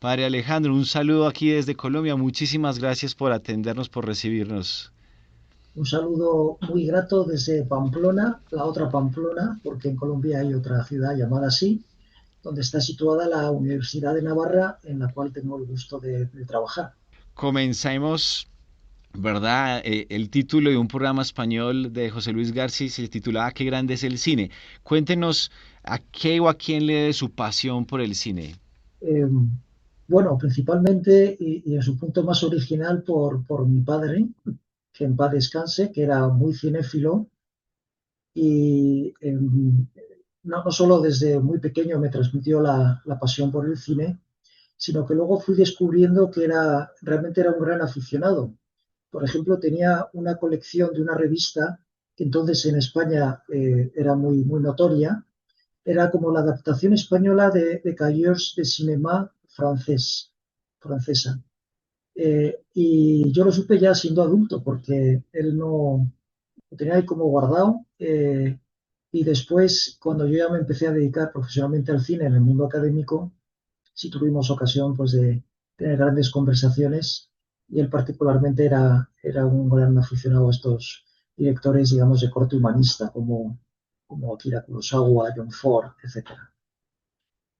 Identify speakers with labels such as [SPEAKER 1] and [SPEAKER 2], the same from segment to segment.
[SPEAKER 1] Padre Alejandro, un saludo aquí desde Colombia. Muchísimas gracias por atendernos, por recibirnos.
[SPEAKER 2] Un saludo muy grato desde Pamplona, la otra Pamplona, porque en Colombia hay otra ciudad llamada así, donde está situada la Universidad de Navarra, en la cual tengo el gusto de trabajar.
[SPEAKER 1] Comencemos, ¿verdad? El título de un programa español de José Luis García se titulaba ¿Qué grande es el cine? Cuéntenos a qué o a quién le debe su pasión por el cine.
[SPEAKER 2] Eh, bueno, principalmente y en su punto más original por mi padre, que en paz descanse, que era muy cinéfilo y no solo desde muy pequeño me transmitió la pasión por el cine, sino que luego fui descubriendo que realmente era un gran aficionado. Por ejemplo, tenía una colección de una revista que entonces en España era muy notoria. Era como la adaptación española de Cahiers de Cinéma francesa. Y yo lo supe ya siendo adulto, porque él no lo tenía ahí como guardado. Y después, cuando yo ya me empecé a dedicar profesionalmente al cine en el mundo académico, sí tuvimos ocasión pues, de tener grandes conversaciones y él particularmente era un gran aficionado a estos directores, digamos, de corte humanista, como Akira Kurosawa, John Ford, etcétera.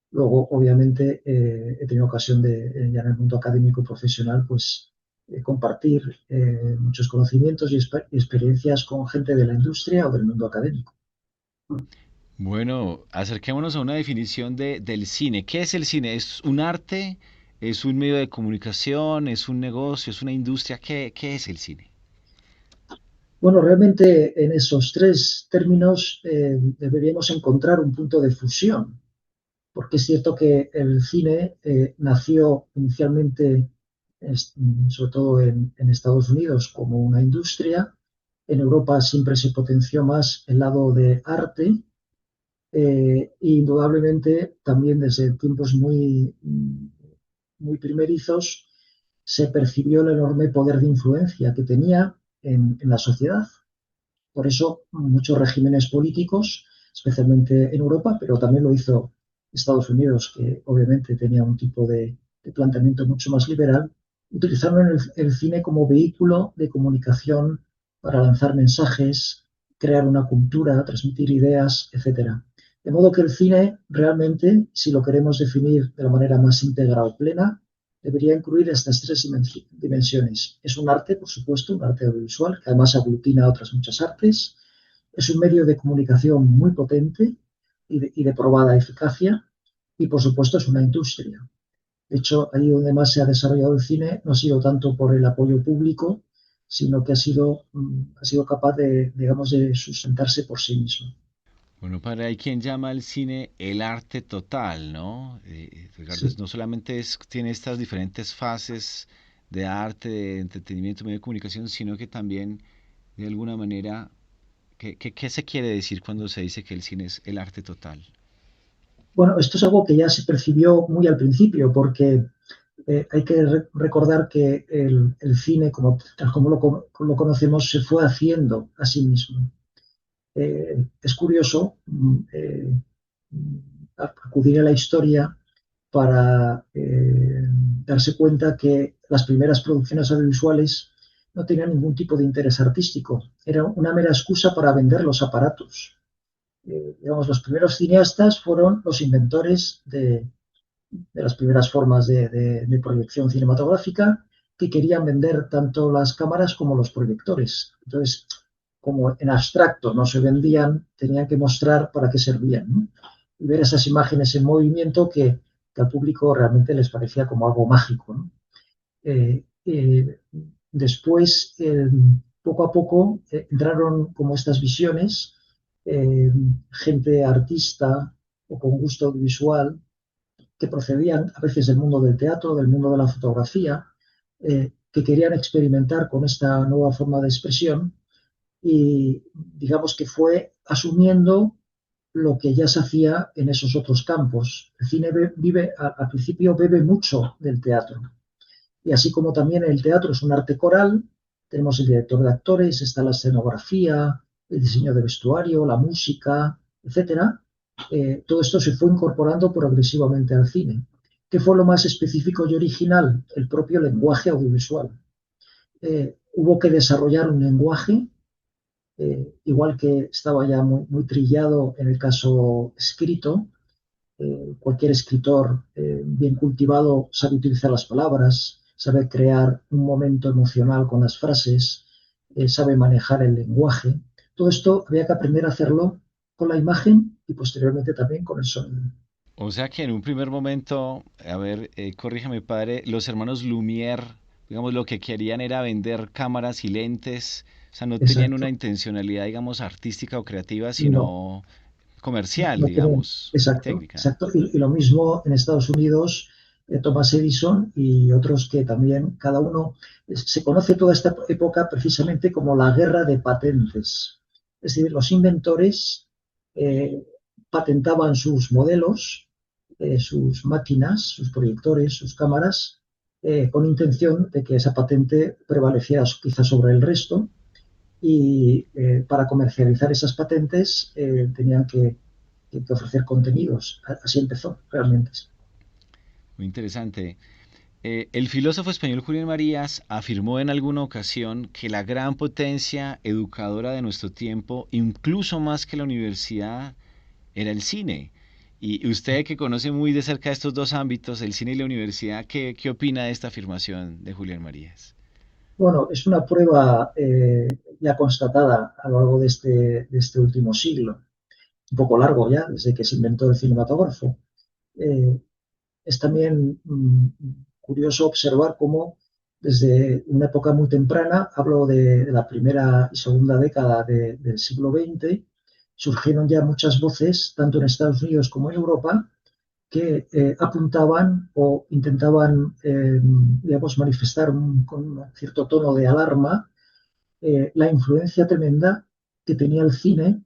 [SPEAKER 2] Luego, obviamente, he tenido ocasión ya en el mundo académico y profesional, pues, compartir muchos conocimientos y experiencias con gente de la industria o del mundo académico.
[SPEAKER 1] Bueno, acerquémonos a una definición del cine. ¿Qué es el cine? ¿Es un arte? ¿Es un medio de comunicación? ¿Es un negocio? ¿Es una industria? ¿Qué es el cine?
[SPEAKER 2] Bueno, realmente en esos tres términos deberíamos encontrar un punto de fusión, porque es cierto que el cine nació inicialmente, sobre todo en Estados Unidos, como una industria. En Europa siempre se potenció más el lado de arte, e indudablemente también desde tiempos muy primerizos se percibió el enorme poder de influencia que tenía en la sociedad. Por eso muchos regímenes políticos, especialmente en Europa, pero también lo hizo Estados Unidos, que obviamente tenía un tipo de planteamiento mucho más liberal, utilizaron el cine como vehículo de comunicación para lanzar mensajes, crear una cultura, transmitir ideas, etcétera. De modo que el cine realmente, si lo queremos definir de la manera más íntegra o plena, debería incluir estas tres dimensiones. Es un arte, por supuesto, un arte audiovisual, que además aglutina otras muchas artes. Es un medio de comunicación muy potente y de probada eficacia. Y, por supuesto, es una industria. De hecho, ahí donde más se ha desarrollado el cine no ha sido tanto por el apoyo público, sino que ha sido capaz de, digamos, de sustentarse por sí mismo.
[SPEAKER 1] Bueno, padre, hay quien llama al cine el arte total, ¿no? Ricardo,
[SPEAKER 2] Sí.
[SPEAKER 1] no solamente tiene estas diferentes fases de arte, de entretenimiento, medio de comunicación, sino que también, de alguna manera, ¿qué se quiere decir cuando se dice que el cine es el arte total?
[SPEAKER 2] Bueno, esto es algo que ya se percibió muy al principio, porque hay que recordar que el cine, tal como lo conocemos, se fue haciendo a sí mismo. Es curioso acudir a la historia para darse cuenta que las primeras producciones audiovisuales no tenían ningún tipo de interés artístico. Era una mera excusa para vender los aparatos. Digamos, los primeros cineastas fueron los inventores de las primeras formas de proyección cinematográfica que querían vender tanto las cámaras como los proyectores. Entonces, como en abstracto no se vendían, tenían que mostrar para qué servían, ¿no? Y ver esas imágenes en movimiento que al público realmente les parecía como algo mágico, ¿no? Eh, eh, Después, poco a poco, entraron como estas visiones, eh, gente artista o con gusto audiovisual, que procedían a veces del mundo del teatro, del mundo de la fotografía, que querían experimentar con esta nueva forma de expresión y digamos que fue asumiendo lo que ya se hacía en esos otros campos. El cine vive, al principio bebe mucho del teatro y así como también el teatro es un arte coral, tenemos el director de actores, está la escenografía, el diseño de vestuario, la música, etcétera. Todo esto se fue incorporando progresivamente al cine. ¿Qué fue lo más específico y original? El propio lenguaje audiovisual. Hubo que desarrollar un lenguaje, igual que estaba ya muy trillado en el caso escrito. Cualquier escritor bien cultivado sabe utilizar las palabras, sabe crear un momento emocional con las frases, sabe manejar el lenguaje. Todo esto había que aprender a hacerlo con la imagen y posteriormente también con el sonido.
[SPEAKER 1] O sea que en un primer momento, a ver, corríjame padre, los hermanos Lumière, digamos, lo que querían era vender cámaras y lentes, o sea, no tenían una
[SPEAKER 2] Exacto.
[SPEAKER 1] intencionalidad, digamos, artística o creativa,
[SPEAKER 2] No,
[SPEAKER 1] sino comercial,
[SPEAKER 2] no tienen.
[SPEAKER 1] digamos,
[SPEAKER 2] Exacto,
[SPEAKER 1] técnica.
[SPEAKER 2] exacto. Y lo mismo en Estados Unidos, Thomas Edison y otros que también, cada uno, se conoce toda esta época precisamente como la guerra de patentes. Es decir, los inventores eh, patentaban sus modelos, sus máquinas, sus proyectores, sus cámaras, con intención de que esa patente prevaleciera quizá sobre el resto y para comercializar esas patentes tenían que ofrecer contenidos. Así empezó realmente.
[SPEAKER 1] Muy interesante. El filósofo español Julián Marías afirmó en alguna ocasión que la gran potencia educadora de nuestro tiempo, incluso más que la universidad, era el cine. Y usted que conoce muy de cerca estos dos ámbitos, el cine y la universidad, ¿qué opina de esta afirmación de Julián Marías?
[SPEAKER 2] Bueno, es una prueba ya constatada a lo largo de este último siglo, un poco largo ya, desde que se inventó el cinematógrafo. Eh, es también curioso observar cómo desde una época muy temprana, hablo de la primera y segunda década del siglo XX, surgieron ya muchas voces, tanto en Estados Unidos como en Europa, que apuntaban o intentaban, digamos, manifestar con un cierto tono de alarma la influencia tremenda que tenía el cine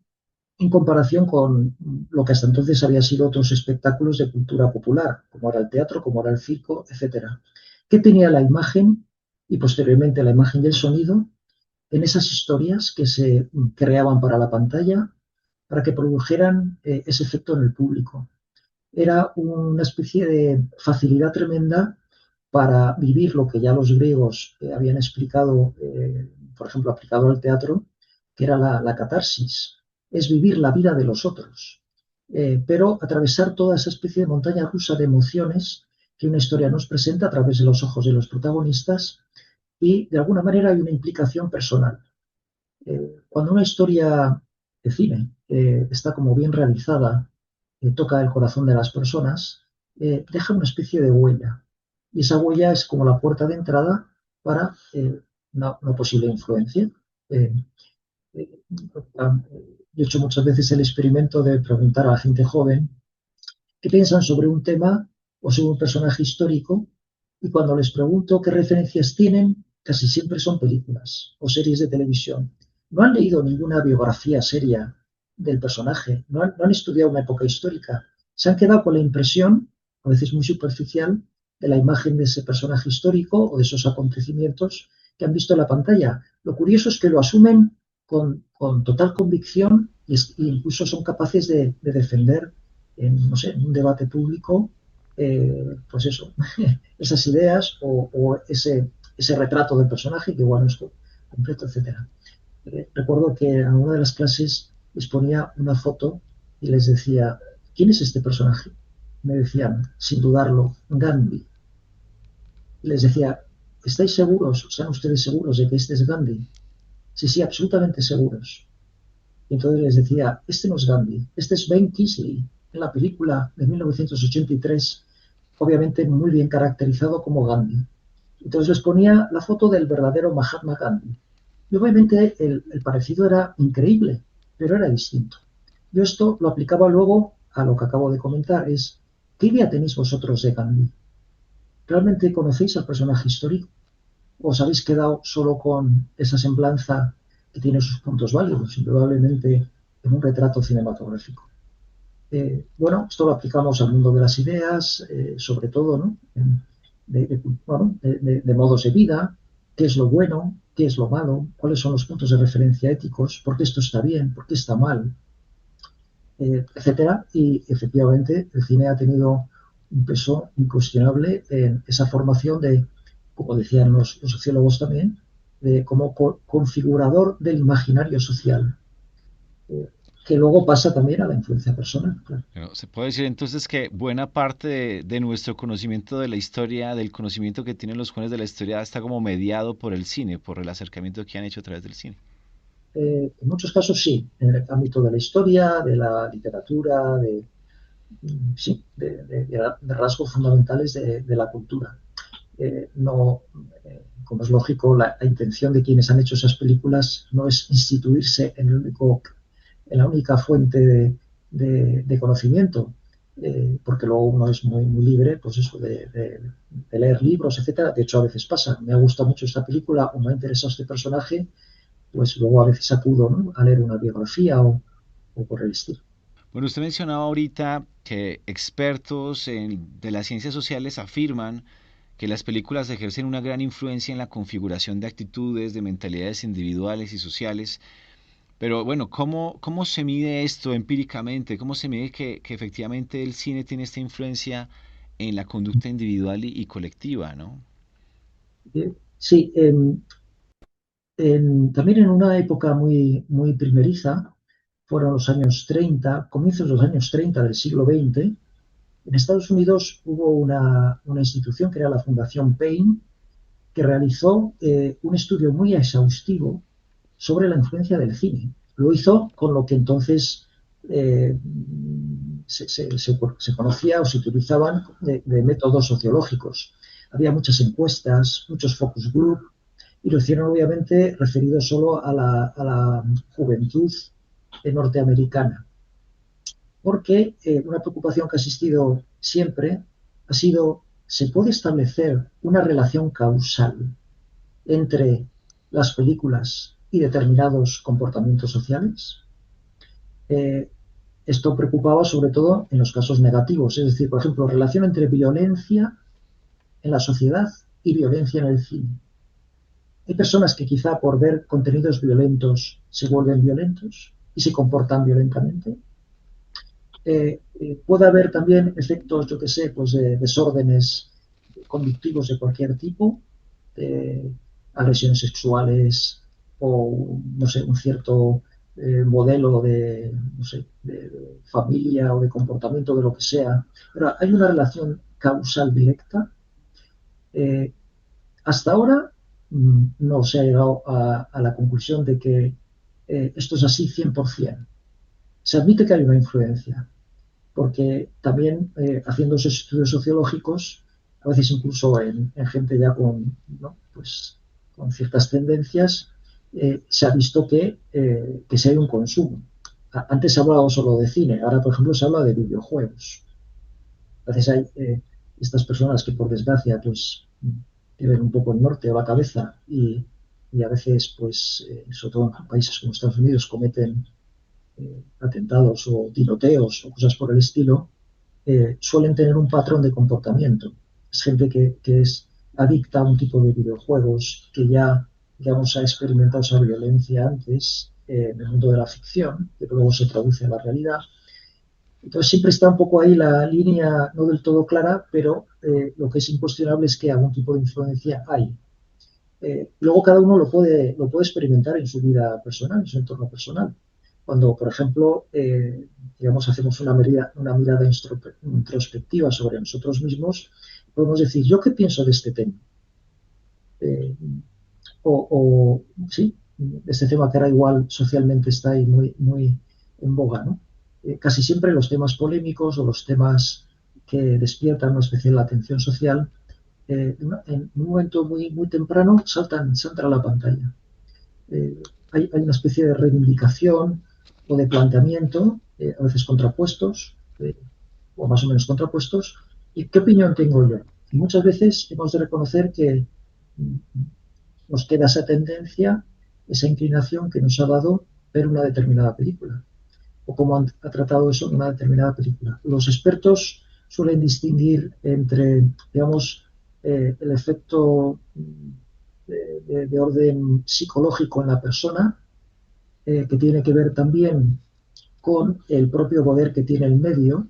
[SPEAKER 2] en comparación con lo que hasta entonces había sido otros espectáculos de cultura popular, como era el teatro, como era el circo, etcétera. ¿Qué tenía la imagen y posteriormente la imagen y el sonido en esas historias que se creaban para la pantalla para que produjeran ese efecto en el público? Era una especie de facilidad tremenda para vivir lo que ya los griegos habían explicado, por ejemplo, aplicado al teatro, que era la catarsis. Es vivir la vida de los otros, pero atravesar toda esa especie de montaña rusa de emociones que una historia nos presenta a través de los ojos de los protagonistas y de alguna manera hay una implicación personal. Cuando una historia de cine está como bien realizada, toca el corazón de las personas, deja una especie de huella. Y esa huella es como la puerta de entrada para una posible influencia. Eh, eh, yo he hecho muchas veces el experimento de preguntar a la gente joven qué piensan sobre un tema o sobre un personaje histórico y cuando les pregunto qué referencias tienen, casi siempre son películas o series de televisión. No han leído ninguna biografía seria del personaje, no han estudiado una época histórica. Se han quedado con la impresión, a veces muy superficial, de la imagen de ese personaje histórico o de esos acontecimientos que han visto en la pantalla. Lo curioso es que lo asumen con total convicción e incluso son capaces de defender en, no sé, en un debate público, pues eso, esas ideas o ese retrato del personaje, que igual no es completo, etcétera. Recuerdo que en una de las clases les ponía una foto y les decía, ¿quién es este personaje? Me decían, sin dudarlo, Gandhi. Y les decía, ¿estáis seguros? ¿Sean ustedes seguros de que este es Gandhi? Sí, sí, absolutamente seguros. Y entonces les decía, este no es Gandhi, este es Ben Kingsley, en la película de 1983, obviamente muy bien caracterizado como Gandhi. Entonces les ponía la foto del verdadero Mahatma Gandhi. Y obviamente el parecido era increíble, pero era distinto. Yo esto lo aplicaba luego a lo que acabo de comentar, es, ¿qué idea tenéis vosotros de Gandhi? ¿Realmente conocéis al personaje histórico? ¿O os habéis quedado solo con esa semblanza que tiene sus puntos válidos, indudablemente en un retrato cinematográfico? Bueno, esto lo aplicamos al mundo de las ideas, sobre todo, ¿no? Bueno, de modos de vida, qué es lo bueno, qué es lo malo, cuáles son los puntos de referencia éticos, por qué esto está bien, por qué está mal, etcétera. Y efectivamente el cine ha tenido un peso incuestionable en esa formación de, como decían los sociólogos también, de como configurador del imaginario social, eh, que luego pasa también a la influencia personal. Claro.
[SPEAKER 1] Pero se puede decir entonces que buena parte de nuestro conocimiento de la historia, del conocimiento que tienen los jóvenes de la historia, está como mediado por el cine, por el acercamiento que han hecho a través del cine.
[SPEAKER 2] En muchos casos sí, en el ámbito de la historia, de la literatura, sí, de rasgos fundamentales de la cultura. No, como es lógico, la intención de quienes han hecho esas películas no es instituirse en la única fuente de conocimiento, porque luego uno es muy libre, pues eso, de leer libros, etcétera. De hecho, a veces pasa, me ha gustado mucho esta película o me ha interesado este personaje, pues luego a veces acudo, ¿no?, a leer una biografía o por el estilo.
[SPEAKER 1] Bueno, usted mencionaba ahorita que expertos de las ciencias sociales afirman que las películas ejercen una gran influencia en la configuración de actitudes, de mentalidades individuales y sociales. Pero bueno, ¿cómo se mide esto empíricamente? ¿Cómo se mide que efectivamente el cine tiene esta influencia en la conducta individual y colectiva, ¿no?
[SPEAKER 2] Sí, también en una época muy primeriza, fueron los años 30, comienzos de los años 30 del siglo XX, en Estados Unidos hubo una institución que era la Fundación Payne, que realizó un estudio muy exhaustivo sobre la influencia del cine. Lo hizo con lo que entonces eh, se conocía o se utilizaban de métodos sociológicos. Había muchas encuestas, muchos focus group, y lo hicieron obviamente referido solo a la juventud norteamericana, porque una preocupación que ha existido siempre ha sido, ¿se puede establecer una relación causal entre las películas y determinados comportamientos sociales? Eh, Esto preocupaba sobre todo en los casos negativos, es decir, por ejemplo, relación entre violencia en la sociedad y violencia en el cine. Hay personas que quizá por ver contenidos violentos se vuelven violentos y se comportan violentamente. Puede haber también efectos, yo que sé, pues de desórdenes conductivos de cualquier tipo, de agresiones sexuales o, no sé, un cierto modelo de, no sé, de familia o de comportamiento de lo que sea. Pero hay una relación causal directa. Eh, Hasta ahora no se ha llegado a la conclusión de que esto es así 100%. Se admite que hay una influencia, porque también haciendo esos estudios sociológicos, a veces incluso en gente ya con, ¿no?, pues, con ciertas tendencias, se ha visto que si hay un consumo. Antes se hablaba solo de cine, ahora por ejemplo se habla de videojuegos. A veces hay estas personas que por desgracia pues tienen un poco el norte o la cabeza y a veces pues sobre todo en países como Estados Unidos cometen atentados o tiroteos o cosas por el estilo, suelen tener un patrón de comportamiento. Es gente que es adicta a un tipo de videojuegos, que ya, digamos, ha experimentado esa violencia antes en el mundo de la ficción, que luego se traduce a la realidad. Entonces siempre está un poco ahí la línea no del todo clara, pero lo que es incuestionable es que algún tipo de influencia hay. Luego cada uno lo puede experimentar en su vida personal, en su entorno personal. Cuando, por ejemplo, digamos, hacemos una mirada introspectiva sobre nosotros mismos, podemos decir, ¿yo qué pienso de este tema? Eh, sí, este tema que ahora igual socialmente está ahí muy en boga, ¿no? Casi siempre los temas polémicos o los temas que despiertan una especial atención social, en un momento muy temprano saltan a la pantalla. Hay una especie de reivindicación o de planteamiento, a veces contrapuestos, o más o menos contrapuestos, y qué opinión tengo yo. Y muchas veces hemos de reconocer que mm, nos queda esa tendencia, esa inclinación que nos ha dado ver una determinada película, o cómo ha tratado eso en una determinada película. Los expertos suelen distinguir entre, digamos, el efecto de orden psicológico en la persona, que tiene que ver también con el propio poder que tiene el medio,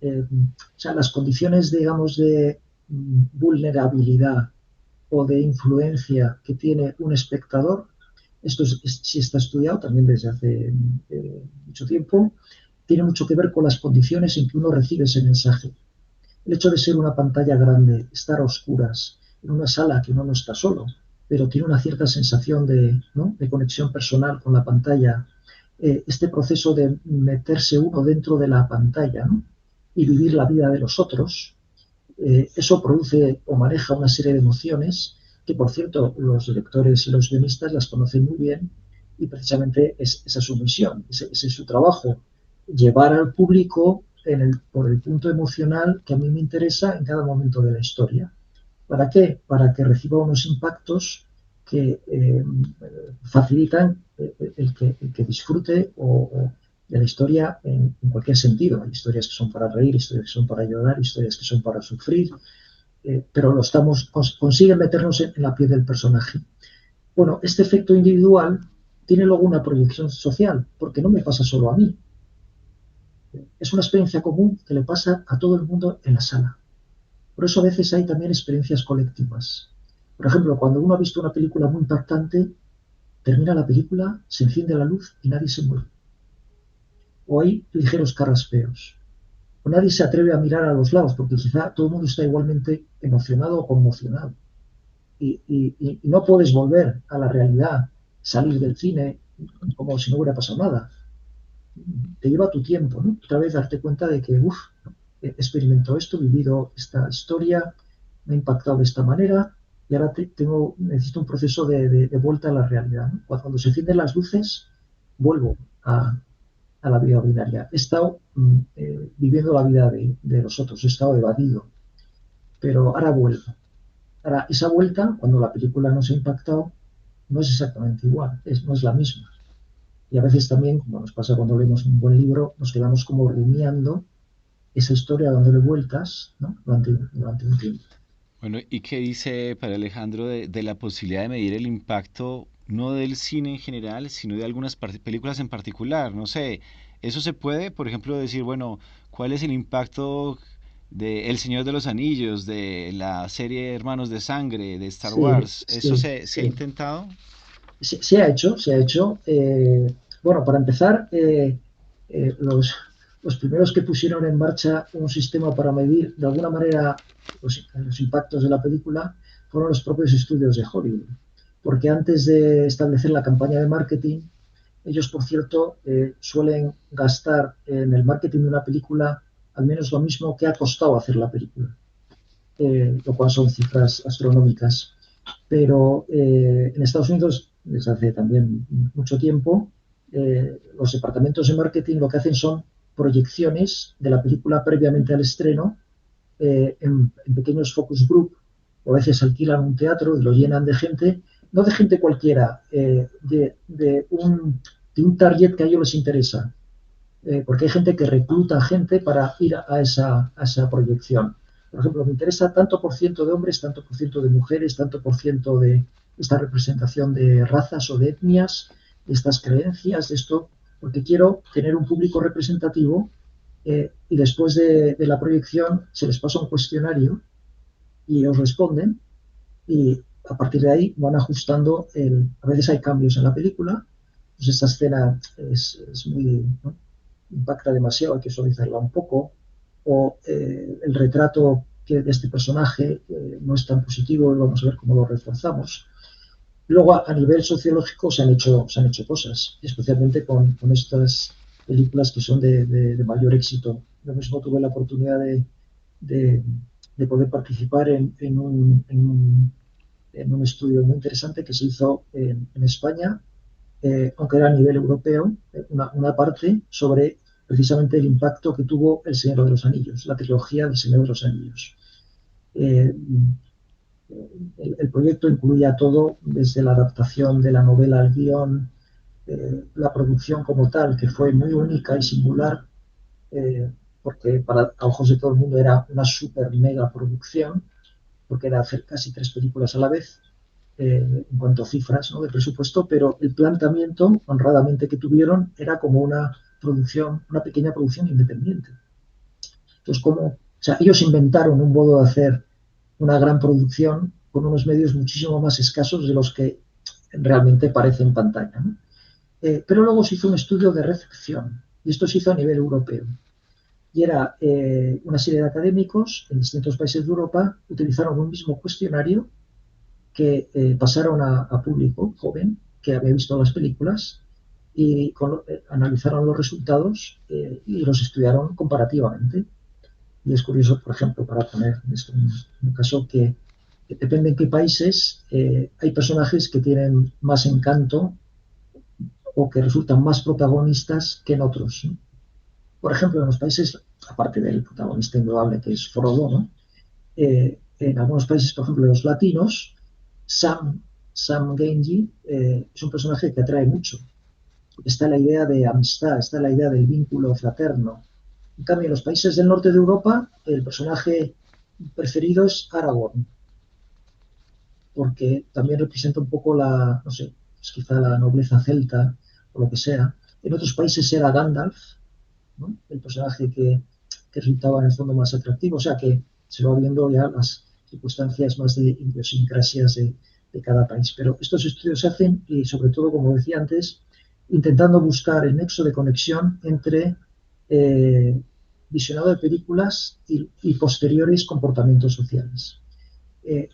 [SPEAKER 2] o sea, las condiciones, digamos, de vulnerabilidad o de influencia que tiene un espectador, esto sí está estudiado también desde hace mucho tiempo, tiene mucho que ver con las condiciones en que uno recibe ese mensaje. El hecho de ser una pantalla grande, estar a oscuras, en una sala que uno no está solo, pero tiene una cierta sensación de, ¿no?, de conexión personal con la pantalla, este proceso de meterse uno dentro de la pantalla, ¿no?, y vivir la vida de los otros, eso produce o maneja una serie de emociones que, por cierto, los lectores y los guionistas las conocen muy bien y precisamente esa es su misión, ese es su trabajo, llevar al público por el punto emocional que a mí me interesa en cada momento de la historia. ¿Para qué? Para que reciba unos impactos que facilitan el que disfrute de la historia en cualquier sentido. Hay historias que son para reír, historias que son para llorar, historias que son para sufrir, pero consigue meternos en la piel del personaje. Bueno, este efecto individual tiene luego una proyección social, porque no me pasa solo a mí. Es una experiencia común que le pasa a todo el mundo en la sala. Por eso a veces hay también experiencias colectivas. Por ejemplo, cuando uno ha visto una película muy impactante, termina la película, se enciende la luz y nadie se mueve. O hay ligeros carraspeos. O nadie se atreve a mirar a los lados porque quizá todo el mundo está igualmente emocionado o conmocionado. Y no puedes volver a la realidad, salir del cine como si no hubiera pasado nada. Te lleva tu tiempo, ¿no? Otra vez darte cuenta de que, uff, he experimentado esto, he vivido esta historia, me ha impactado de esta manera y ahora necesito un proceso de vuelta a la realidad, ¿no? Cuando se encienden las luces, vuelvo a la vida ordinaria. He estado viviendo la vida de los otros, he estado evadido, pero ahora vuelvo. Ahora, esa vuelta, cuando la película nos ha impactado, no es exactamente igual, no es la misma. Y a veces también, como nos pasa cuando leemos un buen libro, nos quedamos como rumiando esa historia dándole vueltas, ¿no?, durante un tiempo.
[SPEAKER 1] Bueno, ¿y qué dice para Alejandro de la posibilidad de medir el impacto no del cine en general, sino de algunas películas en particular? No sé, eso se puede, por ejemplo, decir, bueno, ¿cuál es el impacto de El Señor de los Anillos, de la serie Hermanos de Sangre, de Star
[SPEAKER 2] Sí,
[SPEAKER 1] Wars? ¿Eso
[SPEAKER 2] sí,
[SPEAKER 1] se ha
[SPEAKER 2] sí.
[SPEAKER 1] intentado?
[SPEAKER 2] Se ha hecho, se ha hecho. Bueno, para empezar, eh, los, los primeros que pusieron en marcha un sistema para medir de alguna manera los impactos de la película fueron los propios estudios de Hollywood. Porque antes de establecer la campaña de marketing, ellos, por cierto, suelen gastar en el marketing de una película al menos lo mismo que ha costado hacer la película, lo cual son cifras astronómicas. Pero en Estados Unidos, desde hace también mucho tiempo, los departamentos de marketing lo que hacen son proyecciones de la película previamente al estreno en pequeños focus group, o a veces alquilan un teatro y lo llenan de gente, no de gente cualquiera, de un target que a ellos les interesa, porque hay gente que recluta gente para ir a esa proyección. Por ejemplo, me interesa tanto por ciento de hombres, tanto por ciento de mujeres, tanto por ciento de esta representación de razas o de etnias, de estas creencias, de esto, porque quiero tener un público representativo, y después de la proyección se les pasa un cuestionario y ellos responden y a partir de ahí van ajustando a veces hay cambios en la película, pues esta escena es muy, ¿no?, impacta demasiado, hay que suavizarla un poco, o el retrato de este personaje no es tan positivo y vamos a ver cómo lo reforzamos. Luego, a nivel sociológico, se han hecho cosas, especialmente con estas películas que son de mayor éxito. Yo mismo tuve la oportunidad de, de poder participar en un estudio muy interesante que se hizo en España, aunque era a nivel europeo, una parte sobre precisamente el impacto que tuvo El Señor de los Anillos, la trilogía del Señor de los Anillos. Eh, el proyecto incluía todo, desde la adaptación de la novela al guión, la producción como tal, que fue muy única y singular, porque a ojos de todo el mundo era una super mega producción, porque era hacer casi 3 películas a la vez, en cuanto a cifras, ¿no?, de presupuesto, pero el planteamiento, honradamente, que tuvieron era como una producción, una pequeña producción independiente. Entonces, o sea, ellos inventaron un modo de hacer una gran producción con unos medios muchísimo más escasos de los que realmente parece en pantalla, ¿no? Pero luego se hizo un estudio de recepción, y esto se hizo a nivel europeo. Y era una serie de académicos en distintos países de Europa utilizaron un mismo cuestionario que pasaron a público joven que había visto las películas y analizaron los resultados y los estudiaron comparativamente. Y es curioso, por ejemplo, para poner esto un caso que depende en qué países hay personajes que tienen más encanto o que resultan más protagonistas que en otros, ¿no? Por ejemplo, en los países, aparte del protagonista indudable que es Frodo, ¿no? En algunos países, por ejemplo, los latinos, Sam Genji es un personaje que atrae mucho. Está la idea de amistad, está la idea del vínculo fraterno. En cambio, en los países del norte de Europa, el personaje preferido es Aragorn, porque también representa un poco no sé, pues quizá la nobleza celta o lo que sea. En otros países era Gandalf, ¿no? El personaje que resultaba en el fondo más atractivo. O sea que se va viendo ya las circunstancias más de idiosincrasias de cada país. Pero estos estudios se hacen y sobre todo, como decía antes, intentando buscar el nexo de conexión entre eh, visionado de películas y posteriores comportamientos sociales.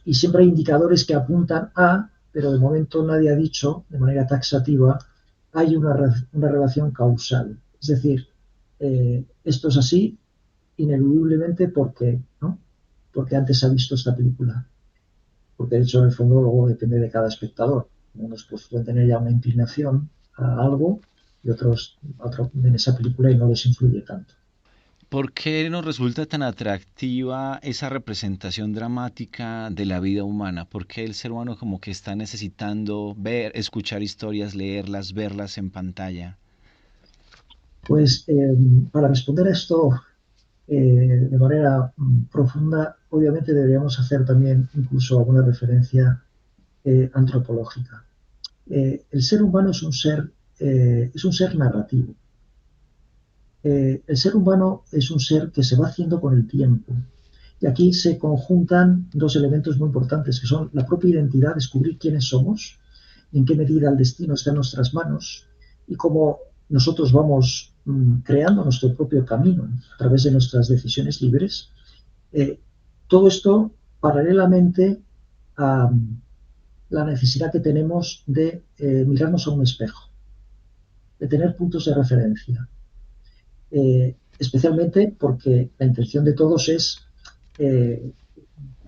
[SPEAKER 2] Y siempre hay indicadores que apuntan a, pero de momento nadie ha dicho de manera taxativa, hay una relación causal. Es decir, esto es así ineludiblemente porque, ¿no? Porque antes ha visto esta película. Porque de hecho, en el fondo, luego depende de cada espectador. Unos pues, pueden tener ya una inclinación a algo y otros ven esa película y no les influye tanto.
[SPEAKER 1] ¿Por qué nos resulta tan atractiva esa representación dramática de la vida humana? ¿Por qué el ser humano como que está necesitando ver, escuchar historias, leerlas, verlas en pantalla?
[SPEAKER 2] Pues para responder a esto de manera profunda, obviamente deberíamos hacer también incluso alguna referencia antropológica. El ser humano es un ser narrativo. El ser humano es un ser que se va haciendo con el tiempo. Y aquí se conjuntan dos elementos muy importantes, que son la propia identidad, descubrir quiénes somos, en qué medida el destino está en nuestras manos y cómo nosotros vamos creando nuestro propio camino a través de nuestras decisiones libres. Eh, Todo esto paralelamente a la necesidad que tenemos de mirarnos a un espejo, de tener puntos de referencia, especialmente porque la intención de todos es eh,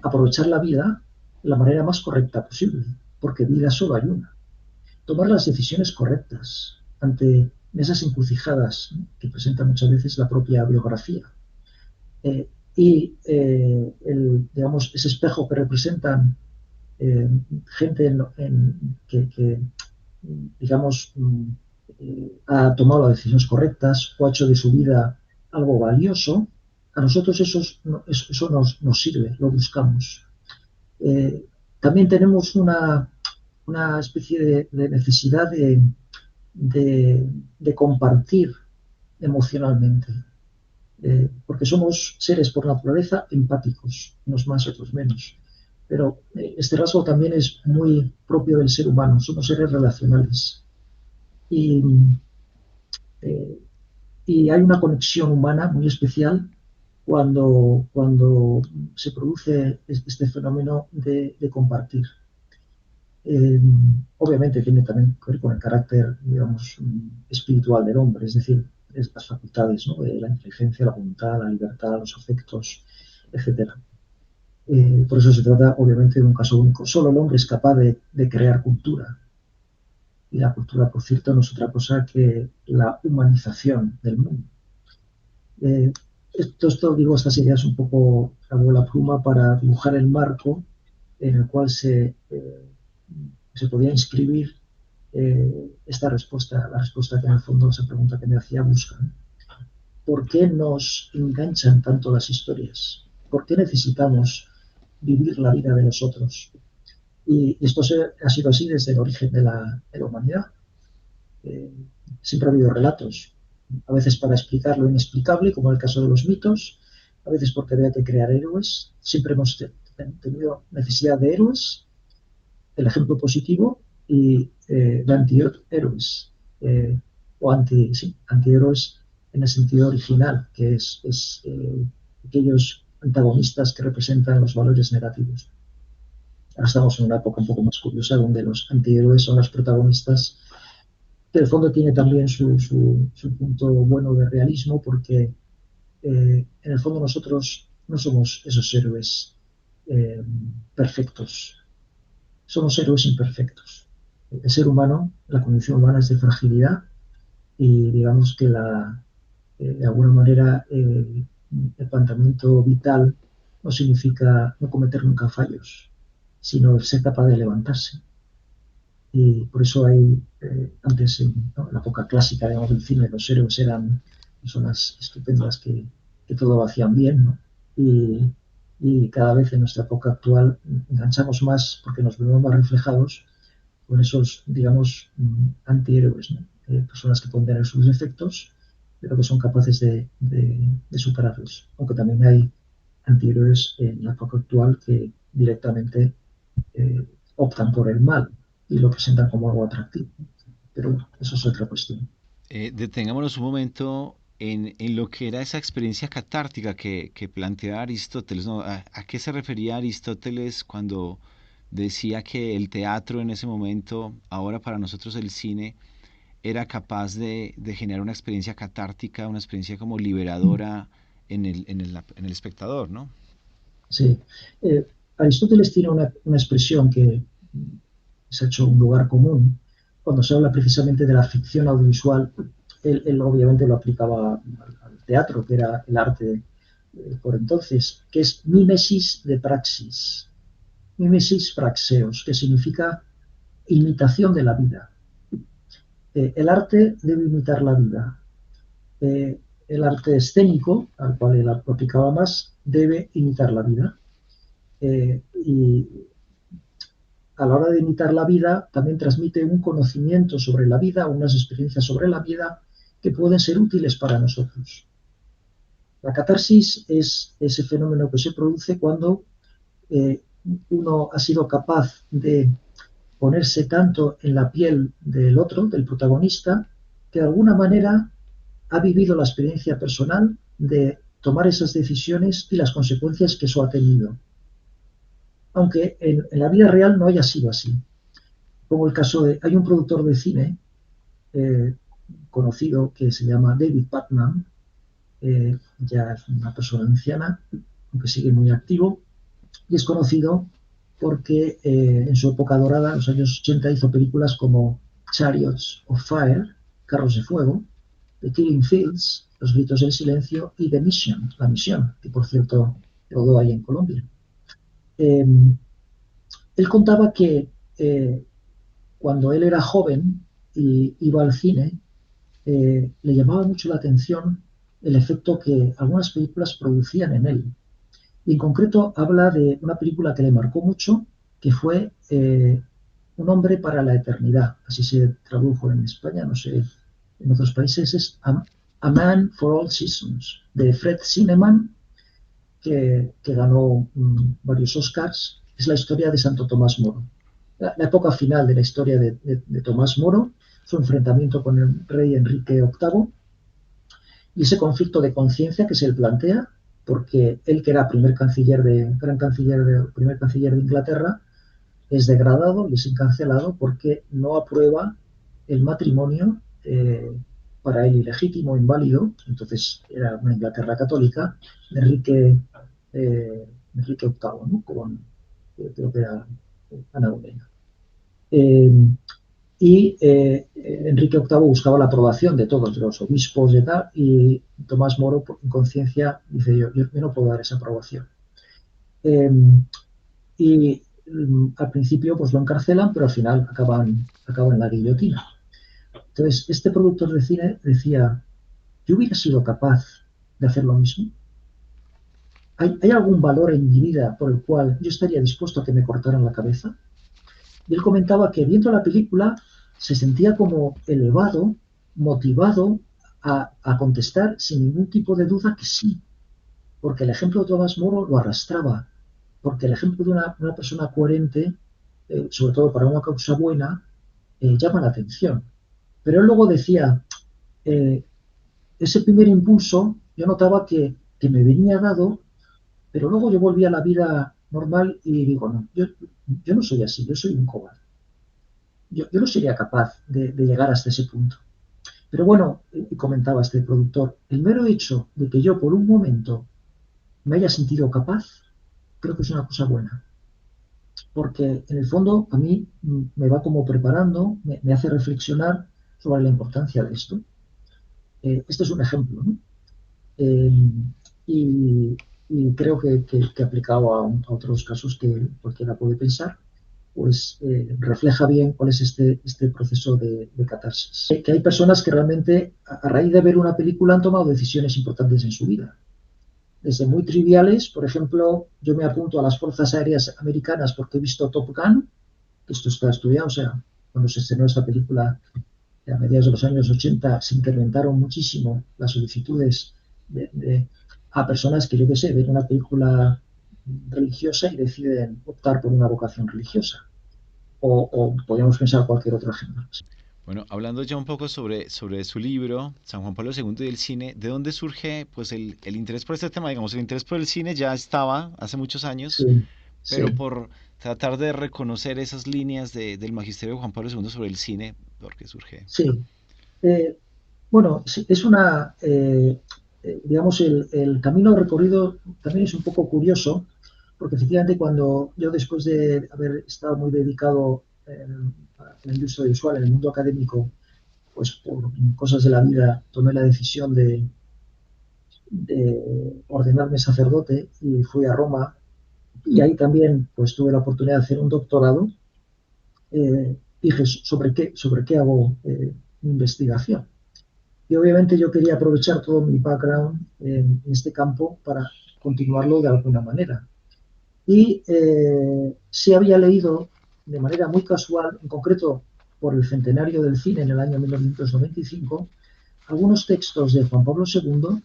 [SPEAKER 2] aprovechar la vida de la manera más correcta posible, porque vida solo hay una. Tomar las decisiones correctas ante esas encrucijadas, ¿no? Que presenta muchas veces la propia biografía. Digamos, ese espejo que representan eh, gente que, digamos, ha tomado las decisiones correctas o ha hecho de su vida algo valioso, a nosotros eso nos sirve, lo buscamos. Eh, También tenemos una especie de necesidad de compartir emocionalmente, porque somos seres por naturaleza empáticos, unos más, otros menos. Pero este rasgo también es muy propio del ser humano, somos seres relacionales. Y, eh, y hay una conexión humana muy especial cuando se produce este fenómeno de compartir. Eh, Obviamente tiene también que ver con el carácter, digamos, espiritual del hombre, es decir, las facultades, ¿no? De la inteligencia, la voluntad, la libertad, los afectos, etcétera. Por eso se trata, obviamente, de un caso único. Solo el hombre es capaz de crear cultura. Y la cultura, por cierto, no es otra cosa que la humanización del mundo. Eh, digo, estas ideas un poco a la pluma para dibujar el marco en el cual se podía inscribir esta respuesta, la respuesta que en el fondo esa pregunta que me hacía busca. ¿Por qué nos enganchan tanto las historias? ¿Por qué necesitamos vivir la vida de los otros? Y esto ha sido así desde el origen de la humanidad. Eh, Siempre ha habido relatos, a veces para explicar lo inexplicable, como en el caso de los mitos, a veces porque había que crear héroes. Siempre hemos tenido necesidad de héroes, el ejemplo positivo, y de antihéroes, o sí, antihéroes en el sentido original, que es aquellos antagonistas que representan los valores negativos. Ahora estamos en una época un poco más curiosa donde los antihéroes son los protagonistas, que en el fondo tiene también su punto bueno de realismo, porque en el fondo nosotros no somos esos héroes eh, perfectos, somos héroes imperfectos. El ser humano, la condición humana es de fragilidad y digamos que de alguna manera el planteamiento vital no significa no cometer nunca fallos, sino ser capaz de levantarse. Y por eso hay, antes ¿no? En la época clásica, digamos, del cine, los héroes eran personas estupendas que todo lo hacían bien, ¿no? Y cada vez en nuestra época actual enganchamos más porque nos vemos más reflejados con esos, digamos, antihéroes, ¿no? Personas que pueden tener sus defectos, pero que son capaces de superarlos. Aunque también hay antihéroes en la época actual que directamente eh, optan por el mal y lo presentan como algo atractivo. Pero eso es otra cuestión.
[SPEAKER 1] Detengámonos un momento en lo que era esa experiencia catártica que planteaba Aristóteles, ¿no? A qué se refería Aristóteles cuando decía que el teatro en ese momento, ahora para nosotros el cine, era capaz de generar una experiencia catártica, una experiencia como liberadora en el espectador, ¿no?
[SPEAKER 2] Sí. Aristóteles tiene una expresión que se ha hecho un lugar común cuando se habla precisamente de la ficción audiovisual. Él obviamente lo aplicaba al teatro, que era el arte por entonces, que es mimesis de praxis, mimesis praxeos, que significa imitación de la vida. El arte debe imitar la vida. El arte escénico, al cual él aplicaba más, debe imitar la vida. Y a la hora de imitar la vida, también transmite un conocimiento sobre la vida, unas experiencias sobre la vida que pueden ser útiles para nosotros. La catarsis es ese fenómeno que se produce cuando eh, uno ha sido capaz de ponerse tanto en la piel del otro, del protagonista, que de alguna manera ha vivido la experiencia personal de tomar esas decisiones y las consecuencias que eso ha tenido. Aunque en la vida real no haya sido así. Como el caso de, hay un productor de cine eh, conocido que se llama David Putnam, ya es una persona anciana, aunque sigue muy activo, y es conocido porque en su época dorada, en los años 80, hizo películas como Chariots of Fire, Carros de Fuego, The Killing Fields, Los Gritos del Silencio, y The Mission, La Misión, que por cierto rodó ahí en Colombia. Eh, Él contaba que cuando él era joven y iba al cine, le llamaba mucho la atención el efecto que algunas películas producían en él. Y en concreto habla de una película que le marcó mucho, que fue Un hombre para la eternidad. Así se tradujo en España, no sé, en otros países es A Man for All Seasons, de Fred Zinnemann, que ganó varios Oscars. Es la historia de Santo Tomás Moro. La época final de la historia de Tomás Moro, su enfrentamiento con el rey Enrique VIII y ese conflicto de conciencia que se le plantea, porque él que era primer canciller de Inglaterra, es degradado y es encarcelado porque no aprueba el matrimonio para él ilegítimo, inválido, entonces era una Inglaterra católica, de Enrique VIII, ¿no? Creo que era Ana Bolena. Eh, Enrique VIII buscaba la aprobación de todos los obispos y tal, y Tomás Moro, en conciencia, dice yo no puedo dar esa aprobación. Eh, Al principio pues lo encarcelan, pero al final acaba en la guillotina. Entonces, este productor de cine decía, yo hubiera sido capaz de hacer lo mismo. ¿Hay algún valor en mi vida por el cual yo estaría dispuesto a que me cortaran la cabeza? Y él comentaba que viendo la película se sentía como elevado, motivado a contestar sin ningún tipo de duda que sí. porque el ejemplo de Tomás Moro lo arrastraba, porque el ejemplo de una persona coherente, sobre todo para una causa buena, llama la atención. Pero él luego decía, eh, ese primer impulso yo notaba que me venía dado, pero luego yo volví a la vida normal y digo, no, yo no soy así, yo soy un cobarde. Yo no sería capaz de llegar hasta ese punto. Pero bueno, y comentaba este productor, el mero hecho de que yo por un momento me haya sentido capaz, creo que es una cosa buena. Porque en el fondo a mí me va como preparando, me hace reflexionar sobre la importancia de esto. Este es un ejemplo, ¿no? Eh, y, y creo que aplicado a otros casos que cualquiera puede pensar, pues refleja bien cuál es este proceso de catarsis. Que hay personas que realmente, a raíz de ver una película, han tomado decisiones importantes en su vida. Desde muy triviales, por ejemplo, yo me apunto a las Fuerzas Aéreas Americanas porque he visto Top Gun, que esto está estudiado, o sea, cuando se estrenó esta película a mediados de los años 80 se incrementaron muchísimo las solicitudes a personas que, yo qué sé, ven una película religiosa y deciden optar por una vocación religiosa. O podríamos pensar cualquier otro ejemplo.
[SPEAKER 1] Bueno, hablando ya un poco sobre su libro, San Juan Pablo II y el cine, ¿de dónde surge pues el interés por este tema? Digamos, el interés por el cine ya estaba hace muchos
[SPEAKER 2] Sí,
[SPEAKER 1] años, pero
[SPEAKER 2] sí.
[SPEAKER 1] por tratar de reconocer esas líneas del magisterio de Juan Pablo II sobre el cine, ¿por qué surge?
[SPEAKER 2] Sí. Eh, bueno, sí, es una, digamos, el camino recorrido también es un poco curioso, porque efectivamente cuando yo después de haber estado muy dedicado a la industria visual, en el mundo académico, pues por cosas de la vida tomé la decisión de ordenarme sacerdote y fui a Roma y ahí también pues tuve la oportunidad de hacer un doctorado. Dije sobre qué hago mi investigación. Y obviamente yo quería aprovechar todo mi background en este campo para continuarlo de alguna manera. Y sí había leído de manera muy casual, en concreto por el centenario del cine en el año 1995, algunos textos de Juan Pablo II,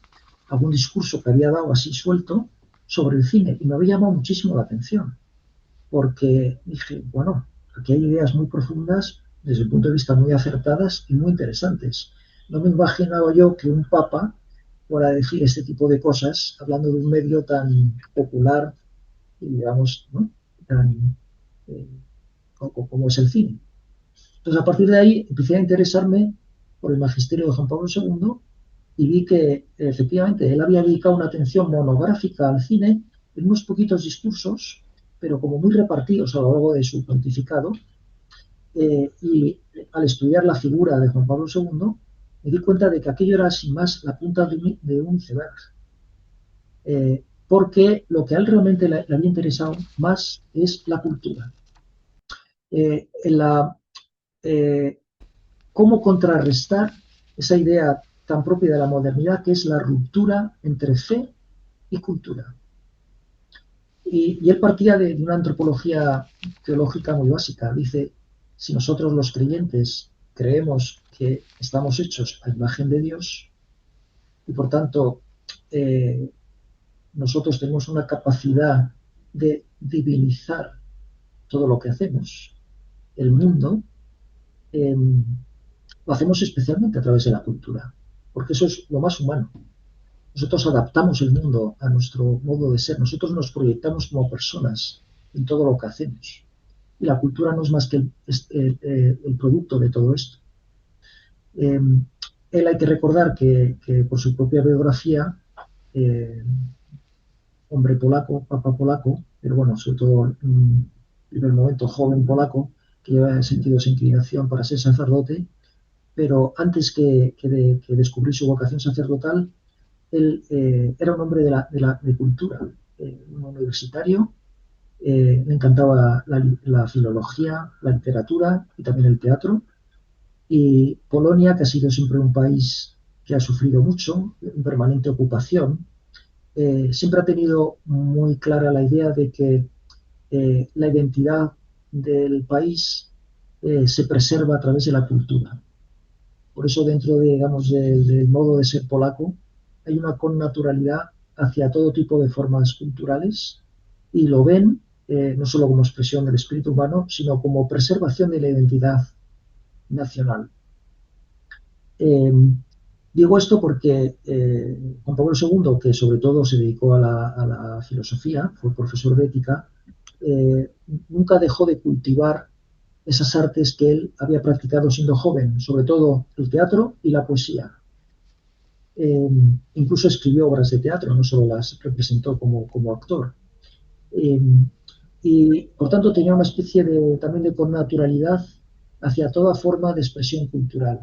[SPEAKER 2] algún discurso que había dado así suelto sobre el cine. Y me había llamado muchísimo la atención, porque dije, bueno, aquí hay ideas muy profundas, desde el punto de vista muy acertadas y muy interesantes. No me imaginaba yo que un papa fuera a decir este tipo de cosas hablando de un medio tan popular y, digamos, ¿no? tan, eh, como es el cine. Entonces, a partir de ahí, empecé a interesarme por el magisterio de Juan Pablo II y vi que efectivamente él había dedicado una atención monográfica al cine en unos poquitos discursos, pero como muy repartidos a lo largo de su pontificado. Y al estudiar la figura de Juan Pablo II, me di cuenta de que aquello era sin más la punta de un iceberg. Porque lo que a él realmente le había interesado más es la cultura. En la, eh, cómo contrarrestar esa idea tan propia de la modernidad que es la ruptura entre fe y cultura. Y él partía de una antropología teológica muy básica. Dice, si nosotros los creyentes creemos que estamos hechos a imagen de Dios y por tanto eh, nosotros tenemos una capacidad de divinizar todo lo que hacemos, el mundo, eh, lo hacemos especialmente a través de la cultura, porque eso es lo más humano. Nosotros adaptamos el mundo a nuestro modo de ser, nosotros nos proyectamos como personas en todo lo que hacemos. Y la cultura no es más que el producto de todo esto. Eh, Él hay que recordar que por su propia biografía, eh, hombre polaco, papa polaco, pero bueno, sobre todo en primer momento joven polaco, que lleva sentido esa inclinación para ser sacerdote, pero antes que descubrir su vocación sacerdotal, él era un hombre de cultura, un universitario, le encantaba la filología, la literatura y también el teatro. Y Polonia, que ha sido siempre un país que ha sufrido mucho, en permanente ocupación, siempre ha tenido muy clara la idea de que la identidad del país se preserva a través de la cultura. Por eso dentro de, digamos, del modo de ser polaco hay una connaturalidad hacia todo tipo de formas culturales y lo ven no solo como expresión del espíritu humano, sino como preservación de la identidad nacional. Eh, Digo esto porque Juan Pablo II, que sobre todo se dedicó a la filosofía, fue profesor de ética, nunca dejó de cultivar esas artes que él había practicado siendo joven, sobre todo el teatro y la poesía. Eh, Incluso escribió obras de teatro, no solo las representó como actor. Eh, y por tanto tenía una especie también de connaturalidad hacia toda forma de expresión cultural.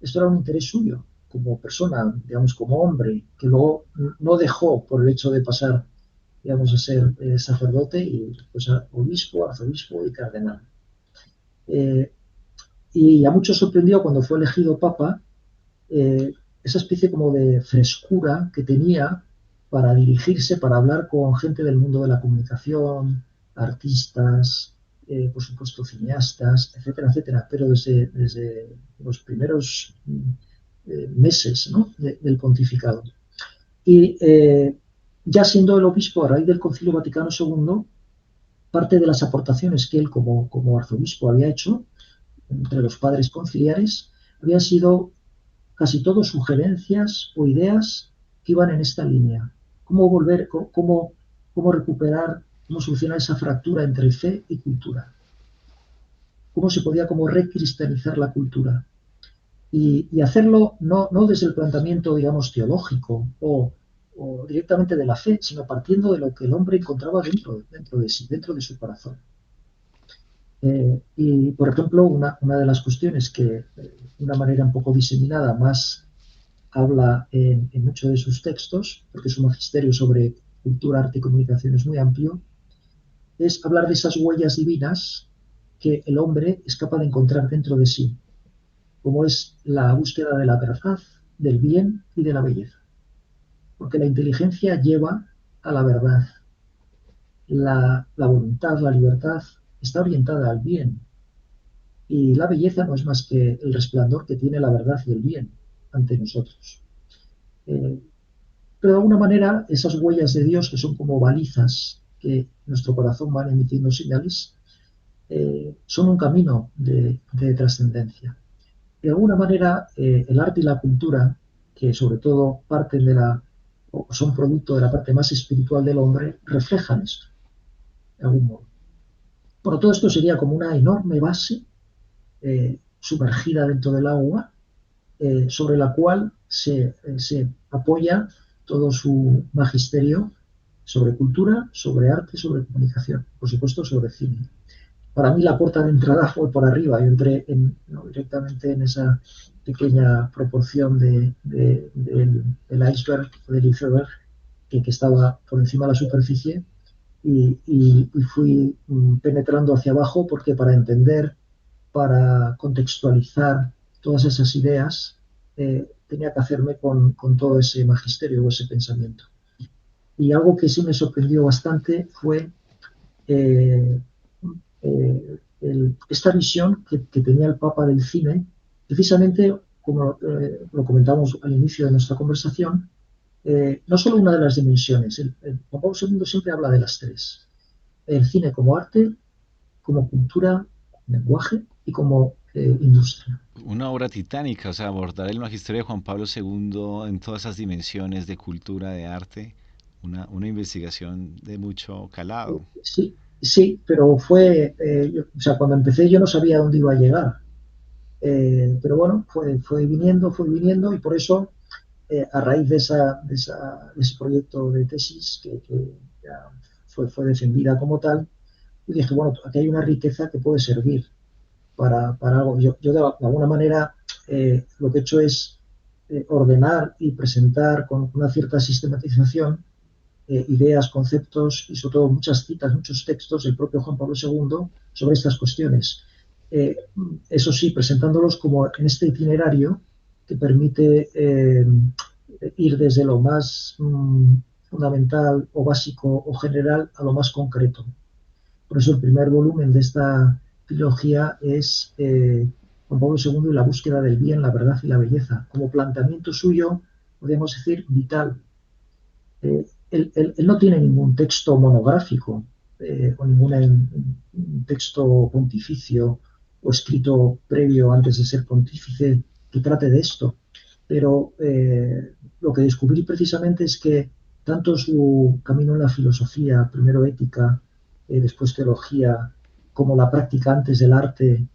[SPEAKER 2] Esto era un interés suyo como persona, digamos, como hombre, que luego no dejó por el hecho de pasar, digamos, a ser sacerdote y pues a obispo, arzobispo y cardenal. Eh, y a muchos sorprendió cuando fue elegido papa eh, esa especie como de frescura que tenía para dirigirse, para hablar con gente del mundo de la comunicación, artistas, por supuesto cineastas, etcétera, etcétera, pero desde los primeros meses, ¿no?, del pontificado. Y ya siendo el obispo a raíz del Concilio Vaticano II, parte de las aportaciones que él como arzobispo había hecho entre los padres conciliares habían sido casi todo sugerencias o ideas que iban en esta línea. Cómo volver, cómo recuperar, cómo solucionar esa fractura entre fe y cultura. Cómo se podía como recristalizar la cultura. Y hacerlo no desde el planteamiento, digamos, teológico o directamente de la fe, sino partiendo de lo que el hombre encontraba dentro de sí, dentro de su corazón. Y, por ejemplo, una de las cuestiones que, de una manera un poco diseminada, más habla en muchos de sus textos, porque su magisterio sobre cultura, arte y comunicación es muy amplio, es hablar de esas huellas divinas que el hombre es capaz de encontrar dentro de sí, como es la búsqueda de la verdad, del bien y de la belleza. Porque la inteligencia lleva a la verdad. La voluntad, la libertad está orientada al bien. Y la belleza no es más que el resplandor que tiene la verdad y el bien ante nosotros. Eh, Pero de alguna manera, esas huellas de Dios, que son como balizas que nuestro corazón van emitiendo señales, son un camino de trascendencia. De alguna manera, el arte y la cultura, que sobre todo parten o son producto de la parte más espiritual del hombre, reflejan esto, de algún modo. Bueno, todo esto sería como una enorme base sumergida dentro del agua, sobre la cual se apoya todo su magisterio sobre cultura, sobre arte, sobre comunicación, por supuesto sobre cine. Para mí la puerta de entrada fue por arriba, yo entré no, directamente en esa pequeña proporción del iceberg, del iceberg, que estaba por encima de la superficie y fui penetrando hacia abajo porque para entender, para contextualizar todas esas ideas, tenía que hacerme con todo ese magisterio o ese pensamiento. Y algo que sí me sorprendió bastante fue eh, esta visión que tenía el Papa del cine, precisamente como lo comentamos al inicio de nuestra conversación, no solo una de las dimensiones, el Papa II siempre habla de las tres, el cine como arte, como cultura, lenguaje y como industria.
[SPEAKER 1] Una obra titánica, o sea, abordar el magisterio de Juan Pablo II en todas esas dimensiones de cultura, de arte, una investigación de mucho calado.
[SPEAKER 2] Sí, sí, pero o sea, cuando empecé yo no sabía dónde iba a llegar. Pero bueno, fue viniendo y por eso, a raíz de ese proyecto de tesis que ya fue defendida como tal, yo dije, bueno, aquí hay una riqueza que puede servir para algo. Yo de alguna manera lo que he hecho es ordenar y presentar con una cierta sistematización ideas, conceptos y sobre todo muchas citas, muchos textos del propio Juan Pablo II sobre estas cuestiones. Eh, Eso sí, presentándolos como en este itinerario que permite ir desde lo más fundamental o básico o general a lo más concreto. Por eso el primer volumen de esta trilogía es Juan Pablo II y la búsqueda del bien, la verdad y la belleza, como planteamiento suyo, podríamos decir, vital Él no tiene ningún texto monográfico o ningún texto pontificio o escrito previo antes de ser pontífice que trate de esto. Pero lo que descubrí precisamente es que tanto su camino en la filosofía, primero ética, después teología, como la práctica antes del arte,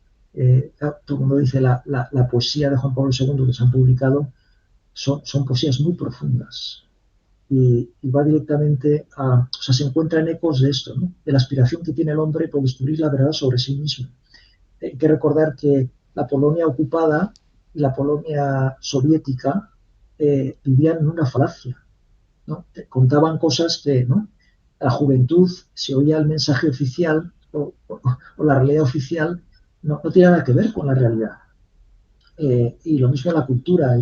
[SPEAKER 2] todo el mundo dice la poesía de Juan Pablo II que se han publicado, son poesías muy profundas y va directamente o sea, se encuentra en ecos de esto, ¿no? De la aspiración que tiene el hombre por descubrir la verdad sobre sí mismo. Hay que recordar que la Polonia ocupada y la Polonia soviética vivían en una falacia, ¿no? Contaban cosas que, ¿no? La juventud se oía el mensaje oficial o la realidad oficial no tiene nada que ver con la realidad. Y lo mismo la cultura.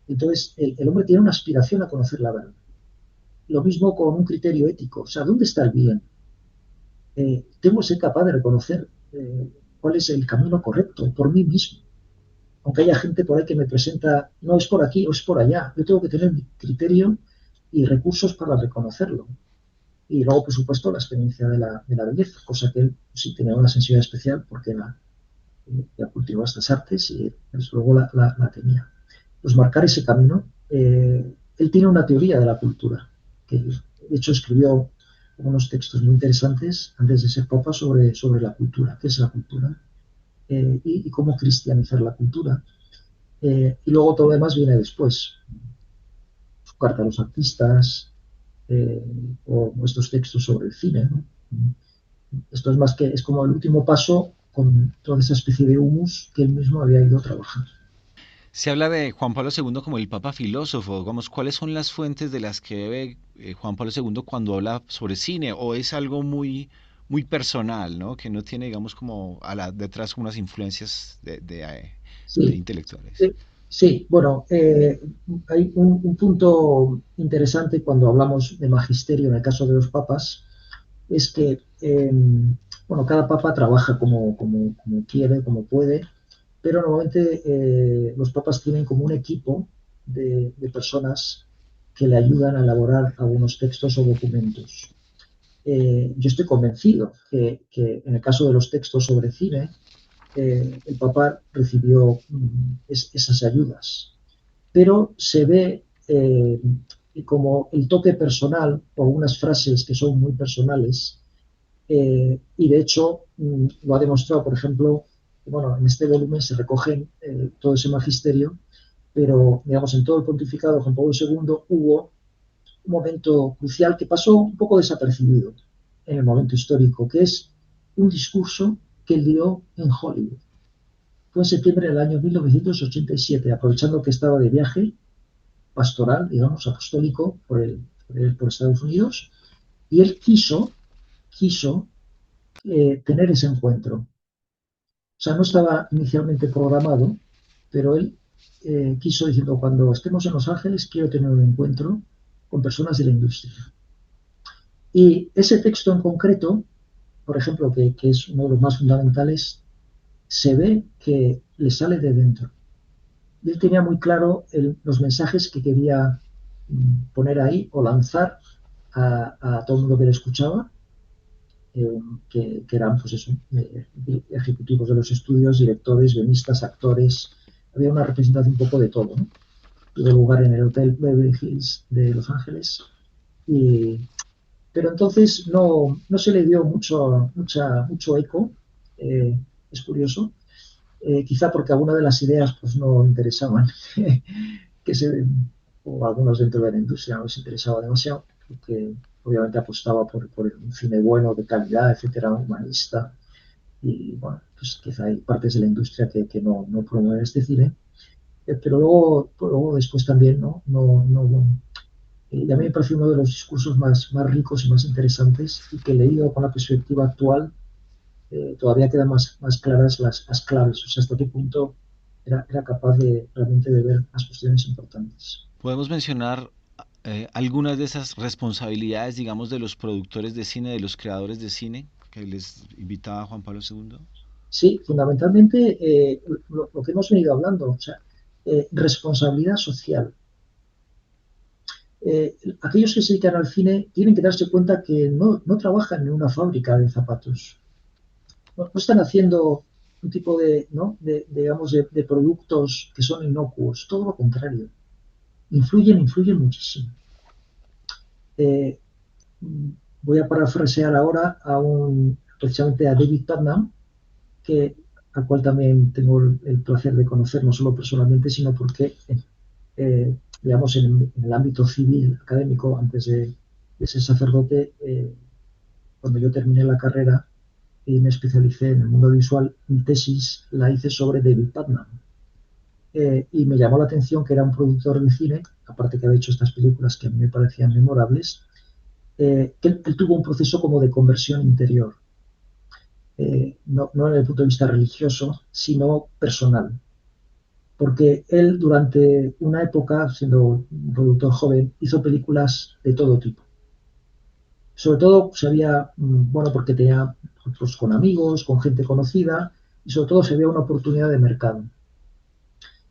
[SPEAKER 2] Entonces, el hombre tiene una aspiración a conocer la verdad. Lo mismo con un criterio ético. O sea, ¿dónde está el bien? Tengo que ser capaz de reconocer cuál es el camino correcto por mí mismo. Aunque haya gente por ahí que me presenta, no es por aquí o es por allá. Yo tengo que tener mi criterio y recursos para reconocerlo. Y luego, por supuesto, la experiencia de la belleza, cosa que él sí tenía una sensibilidad especial porque ya cultivó estas artes y desde luego la tenía. Pues marcar ese camino. Él tiene una teoría de la cultura, que de hecho escribió unos textos muy interesantes antes de ser papa sobre la cultura, qué es la cultura y cómo cristianizar la cultura. Y luego todo lo demás viene después. Su carta a los artistas eh, o estos textos sobre el cine, ¿no? Esto es más que, es como el último paso con toda esa especie de humus que él mismo había ido trabajando.
[SPEAKER 1] Se habla de Juan Pablo II como el Papa filósofo. Digamos, ¿cuáles son las fuentes de las que bebe Juan Pablo II cuando habla sobre cine? ¿O es algo muy personal, ¿no? Que no tiene, digamos, como detrás unas influencias de
[SPEAKER 2] Sí,
[SPEAKER 1] intelectuales.
[SPEAKER 2] eh, sí, bueno, hay un punto interesante cuando hablamos de magisterio en el caso de los papas, es que, bueno, cada papa trabaja como quiere, como puede, pero normalmente los papas tienen como un equipo de personas que le ayudan a elaborar algunos textos o documentos. Yo estoy convencido que en el caso de los textos sobre cine, el Papa recibió esas ayudas. Pero se ve como el toque personal o algunas frases que son muy personales y de hecho lo ha demostrado, por ejemplo, bueno, en este volumen se recogen todo ese magisterio, pero digamos en todo el pontificado de Juan Pablo II hubo un momento crucial que pasó un poco desapercibido en el momento histórico, que es un discurso que él dio en Hollywood. Fue en septiembre del año 1987, aprovechando que estaba de viaje pastoral, digamos, apostólico por Estados Unidos, y él quiso tener ese encuentro. O sea, no estaba inicialmente programado, pero él quiso diciendo, cuando estemos en Los Ángeles, quiero tener un encuentro con personas de la industria. Y ese texto en concreto, por ejemplo, que es uno de los más fundamentales, se ve que le sale de dentro. Y él tenía muy claro los mensajes que quería poner ahí o lanzar a todo el mundo que le escuchaba, que eran pues eso, ejecutivos de los estudios, directores, guionistas, actores. Había una representación un poco de todo, ¿no? Tuve lugar en el Hotel Beverly Hills de Los Ángeles. Y, pero entonces no se le dio mucho eco, eh, es curioso, quizá porque algunas de las ideas pues, no interesaban, que se, o algunos dentro de la industria no les interesaba demasiado, porque obviamente apostaba por un cine bueno, de calidad, etcétera, humanista, y bueno, pues quizá hay partes de la industria que no promueven este cine, pero luego después también, y a mí me parece uno de los discursos más ricos y más interesantes y que leído con la perspectiva actual todavía quedan más claras las claves, o sea, hasta qué punto era capaz realmente de ver las cuestiones importantes.
[SPEAKER 1] Podemos mencionar algunas de esas responsabilidades, digamos, de los productores de cine, de los creadores de cine, que les invitaba Juan Pablo II.
[SPEAKER 2] Sí, fundamentalmente lo que hemos venido hablando, o sea, responsabilidad social. Aquellos que se dedican al cine tienen que darse cuenta que no trabajan en una fábrica de zapatos, no están haciendo un tipo de, ¿no? digamos, de productos que son inocuos, todo lo contrario, influyen muchísimo. Eh, Voy a parafrasear ahora precisamente a David Putnam, que, al cual también tengo el placer de conocer, no solo personalmente, sino porque, digamos, en el ámbito civil, académico, antes de ser sacerdote, cuando yo terminé la carrera y me especialicé en el mundo visual, mi tesis la hice sobre David Putnam. Y me llamó la atención que era un productor de cine, aparte que había hecho estas películas que a mí me parecían memorables, que él tuvo un proceso como de conversión interior, no desde el punto de vista religioso, sino personal. Porque él durante una época, siendo un productor joven, hizo películas de todo tipo. Sobre todo se veía, bueno, porque tenía otros con amigos, con gente conocida, y sobre todo se veía una oportunidad de mercado.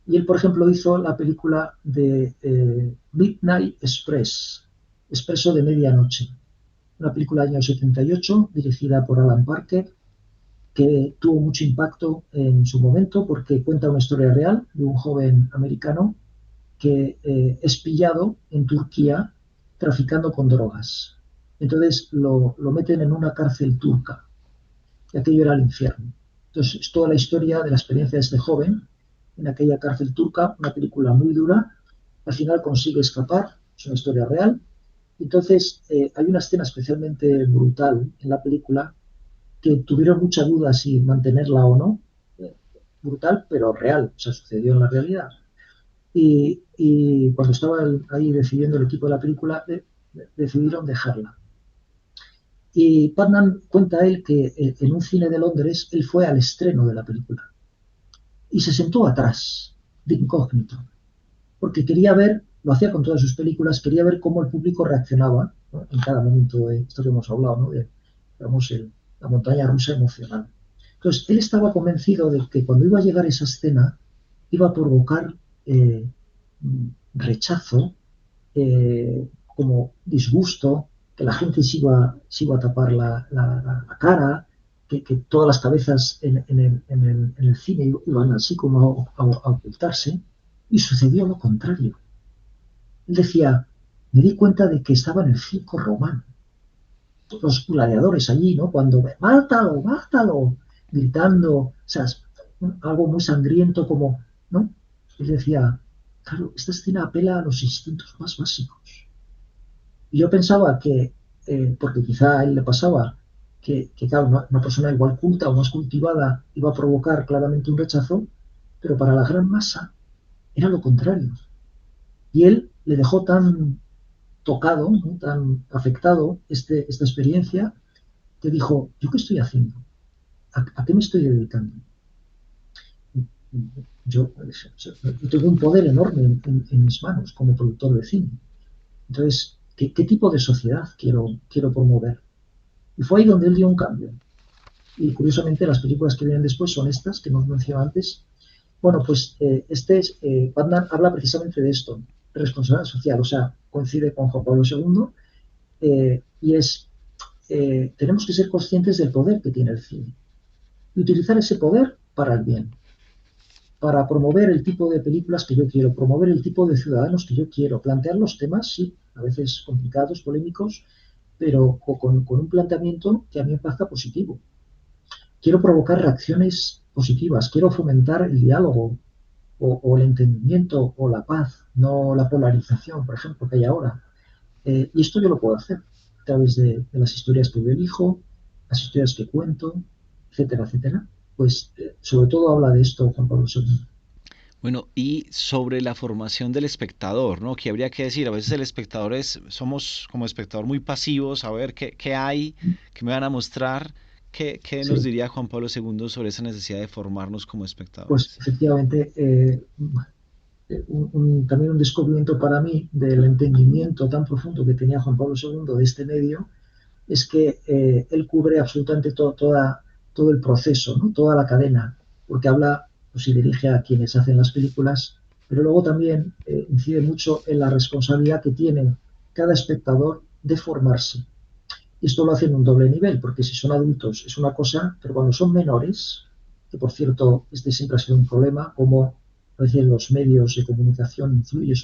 [SPEAKER 2] Y él, por ejemplo, hizo la película de Midnight Express, Expreso de Medianoche, una película del año 78 dirigida por Alan Parker, que tuvo mucho impacto en su momento porque cuenta una historia real de un joven americano que es pillado en Turquía traficando con drogas. Entonces lo meten en una cárcel turca, y aquello era el infierno. Entonces es toda la historia de la experiencia de este joven en aquella cárcel turca, una película muy dura. Al final consigue escapar, es una historia real. Entonces hay una escena especialmente brutal en la película que tuvieron mucha duda si mantenerla o no. Brutal, pero real, o sea, sucedió en la realidad. Y cuando estaba ahí decidiendo el equipo de la película, decidieron dejarla. Y Putnam cuenta él que en un cine de Londres él fue al estreno de la película y se sentó atrás, de incógnito, porque quería ver, lo hacía con todas sus películas, quería ver cómo el público reaccionaba, ¿no? En cada momento de esto que hemos hablado, ¿no? De, digamos, la montaña rusa emocional. Entonces, él estaba convencido de que cuando iba a llegar esa escena, iba a provocar eh, rechazo, como disgusto, que la gente se iba a tapar la cara, que todas las cabezas en el cine iban así como a ocultarse, y sucedió lo contrario. Él decía, me di cuenta de que estaba en el circo romano, los gladiadores allí, ¿no? Cuando, mátalo, mátalo, gritando, o sea, algo muy sangriento como, ¿no? Él decía, claro, esta escena apela a los instintos más básicos. Y yo pensaba que, porque quizá a él le pasaba, que claro, una persona igual culta o más cultivada iba a provocar claramente un rechazo, pero para la gran masa era lo contrario. Y él le dejó tan tocado, ¿no? Tan afectado esta experiencia, que dijo, ¿yo qué estoy haciendo? ¿A qué me estoy dedicando? Yo, yo tengo un poder enorme en mis manos como productor de cine. Entonces, ¿qué tipo de sociedad quiero promover? Y fue ahí donde él dio un cambio. Y curiosamente las películas que vienen después son estas, que hemos mencionado antes. Bueno, pues Batman habla precisamente de esto, de responsabilidad social, o sea, coincide con Juan Pablo II, y tenemos que ser conscientes del poder que tiene el cine y utilizar ese poder para el bien, para promover el tipo de películas que yo quiero, promover el tipo de ciudadanos que yo quiero, plantear los temas, sí, a veces complicados, polémicos, pero con un planteamiento que a mí me parezca positivo. Quiero provocar reacciones positivas, quiero fomentar el diálogo o el entendimiento o la paz, no la polarización, por ejemplo, que hay ahora. Y esto yo lo puedo hacer a través de las historias que yo elijo, las historias que cuento, etcétera, etcétera. Pues sobre todo habla de esto Juan Pablo II.
[SPEAKER 1] Bueno, y sobre la formación del espectador, ¿no? ¿Qué habría que decir? A veces el espectador somos como espectador muy pasivos, a ver qué hay, qué me van a mostrar, qué nos
[SPEAKER 2] Sí,
[SPEAKER 1] diría Juan Pablo II sobre esa necesidad de formarnos como
[SPEAKER 2] pues
[SPEAKER 1] espectadores.
[SPEAKER 2] efectivamente también un descubrimiento para mí del entendimiento tan profundo que tenía Juan Pablo II de este medio es que él cubre absolutamente todo el proceso, ¿no? Toda la cadena, porque habla, pues se dirige a quienes hacen las películas, pero luego también incide mucho en la responsabilidad que tiene cada espectador de formarse. Y esto lo hace en un doble nivel, porque si son adultos es una cosa, pero cuando son menores, que por cierto este siempre ha sido un problema, como a veces los medios de comunicación influyen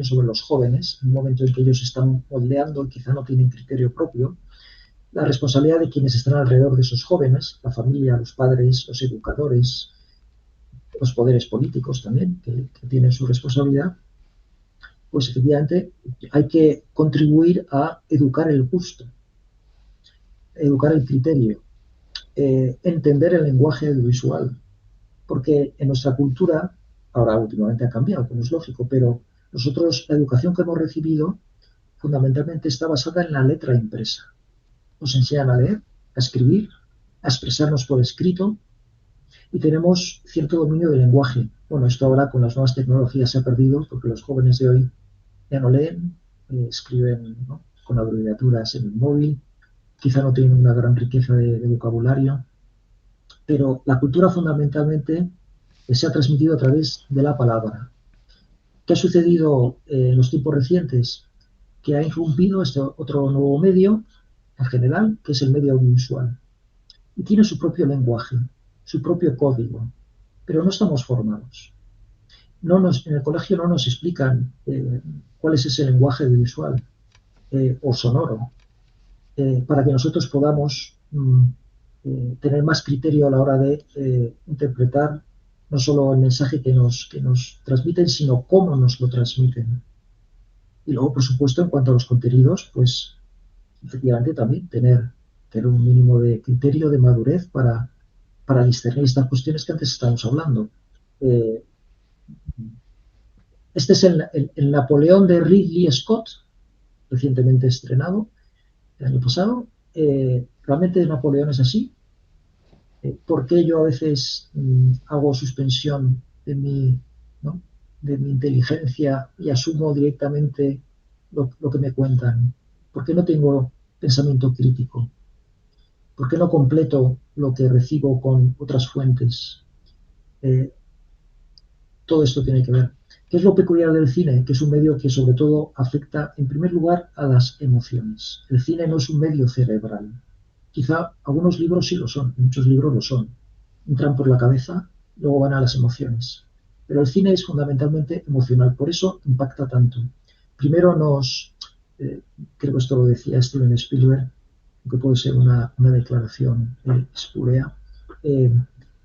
[SPEAKER 2] sobre los jóvenes, en un momento en que ellos están moldeando y quizá no tienen criterio propio, la responsabilidad de quienes están alrededor de esos jóvenes, la familia, los padres, los educadores, los poderes políticos también, que tienen su responsabilidad, pues efectivamente hay que contribuir a educar el gusto, educar el criterio, entender el lenguaje audiovisual, porque en nuestra cultura, ahora últimamente ha cambiado, como es lógico, pero nosotros la educación que hemos recibido fundamentalmente está basada en la letra impresa. Nos enseñan a leer, a escribir, a expresarnos por escrito y tenemos cierto dominio del lenguaje. Bueno, esto ahora con las nuevas tecnologías se ha perdido porque los jóvenes de hoy ya no leen, escriben, ¿no?, con abreviaturas en el móvil, quizá no tienen una gran riqueza de vocabulario, pero la cultura fundamentalmente se ha transmitido a través de la palabra. ¿Qué ha sucedido en los tiempos recientes? Que ha irrumpido este otro nuevo medio, en general, que es el medio audiovisual. Y tiene su propio lenguaje, su propio código, pero no estamos formados. En el colegio no nos explican cuál es ese lenguaje audiovisual o sonoro, para que nosotros podamos tener más criterio a la hora de interpretar no solo el mensaje que nos transmiten, sino cómo nos lo transmiten. Y luego, por supuesto, en cuanto a los contenidos, pues efectivamente también tener un mínimo de criterio, de madurez para discernir estas cuestiones que antes estábamos hablando. Eh, este es el Napoleón de Ridley Scott, recientemente estrenado el año pasado. Realmente Napoleón es así. ¿Por qué yo a veces hago suspensión ¿no?, de mi inteligencia y asumo directamente lo que me cuentan? ¿Por qué no tengo pensamiento crítico? ¿Por qué no completo lo que recibo con otras fuentes? Eh, Todo esto tiene que ver. ¿Qué es lo peculiar del cine? Que es un medio que sobre todo afecta en primer lugar a las emociones. El cine no es un medio cerebral. Quizá algunos libros sí lo son, muchos libros lo son. Entran por la cabeza, luego van a las emociones. Pero el cine es fundamentalmente emocional, por eso impacta tanto. Primero creo que esto lo decía Steven Spielberg, que puede ser una declaración espúrea,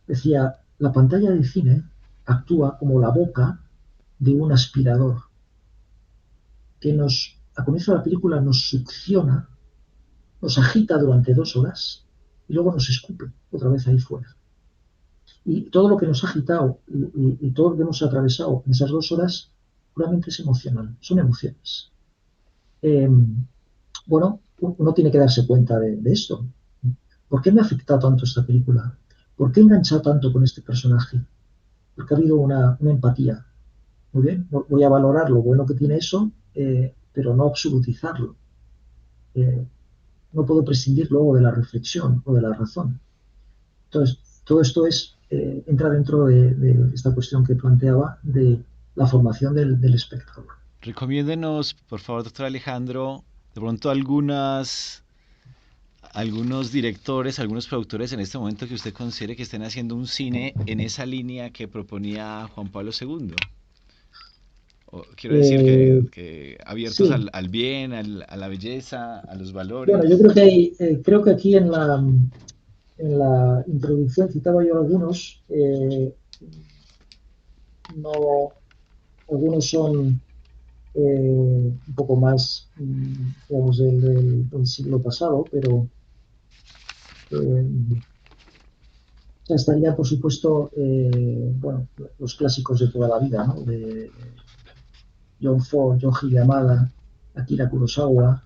[SPEAKER 2] decía, la pantalla de cine actúa como la boca de un aspirador que a comienzo de la película nos succiona, nos agita durante 2 horas y luego nos escupe otra vez ahí fuera. Y todo lo que nos ha agitado y todo lo que hemos atravesado en esas 2 horas puramente es emocional, son emociones. Eh, bueno, uno tiene que darse cuenta de esto. ¿Por qué me ha afectado tanto esta película? ¿Por qué he enganchado tanto con este personaje? Porque ha habido una empatía. Muy bien, voy a valorar lo bueno que tiene eso, pero no absolutizarlo. Eh, no puedo prescindir luego de la reflexión o de la razón. Entonces, todo esto entra dentro de esta cuestión que planteaba de la formación del espectador.
[SPEAKER 1] Recomiéndenos, por favor, doctor Alejandro, de pronto algunos directores, algunos productores en este momento que usted considere que estén haciendo un cine en esa línea que proponía Juan Pablo II. Quiero decir
[SPEAKER 2] Eh,
[SPEAKER 1] que abiertos
[SPEAKER 2] sí,
[SPEAKER 1] al bien, a la belleza, a los
[SPEAKER 2] bueno,
[SPEAKER 1] valores.
[SPEAKER 2] yo creo que aquí en la introducción citaba yo algunos, no, algunos son un poco más, digamos, del siglo pasado, pero eh, ya estaría, por supuesto, bueno, los clásicos de toda la vida, ¿no? De John Ford, Yoji Yamada, Akira Kurosawa.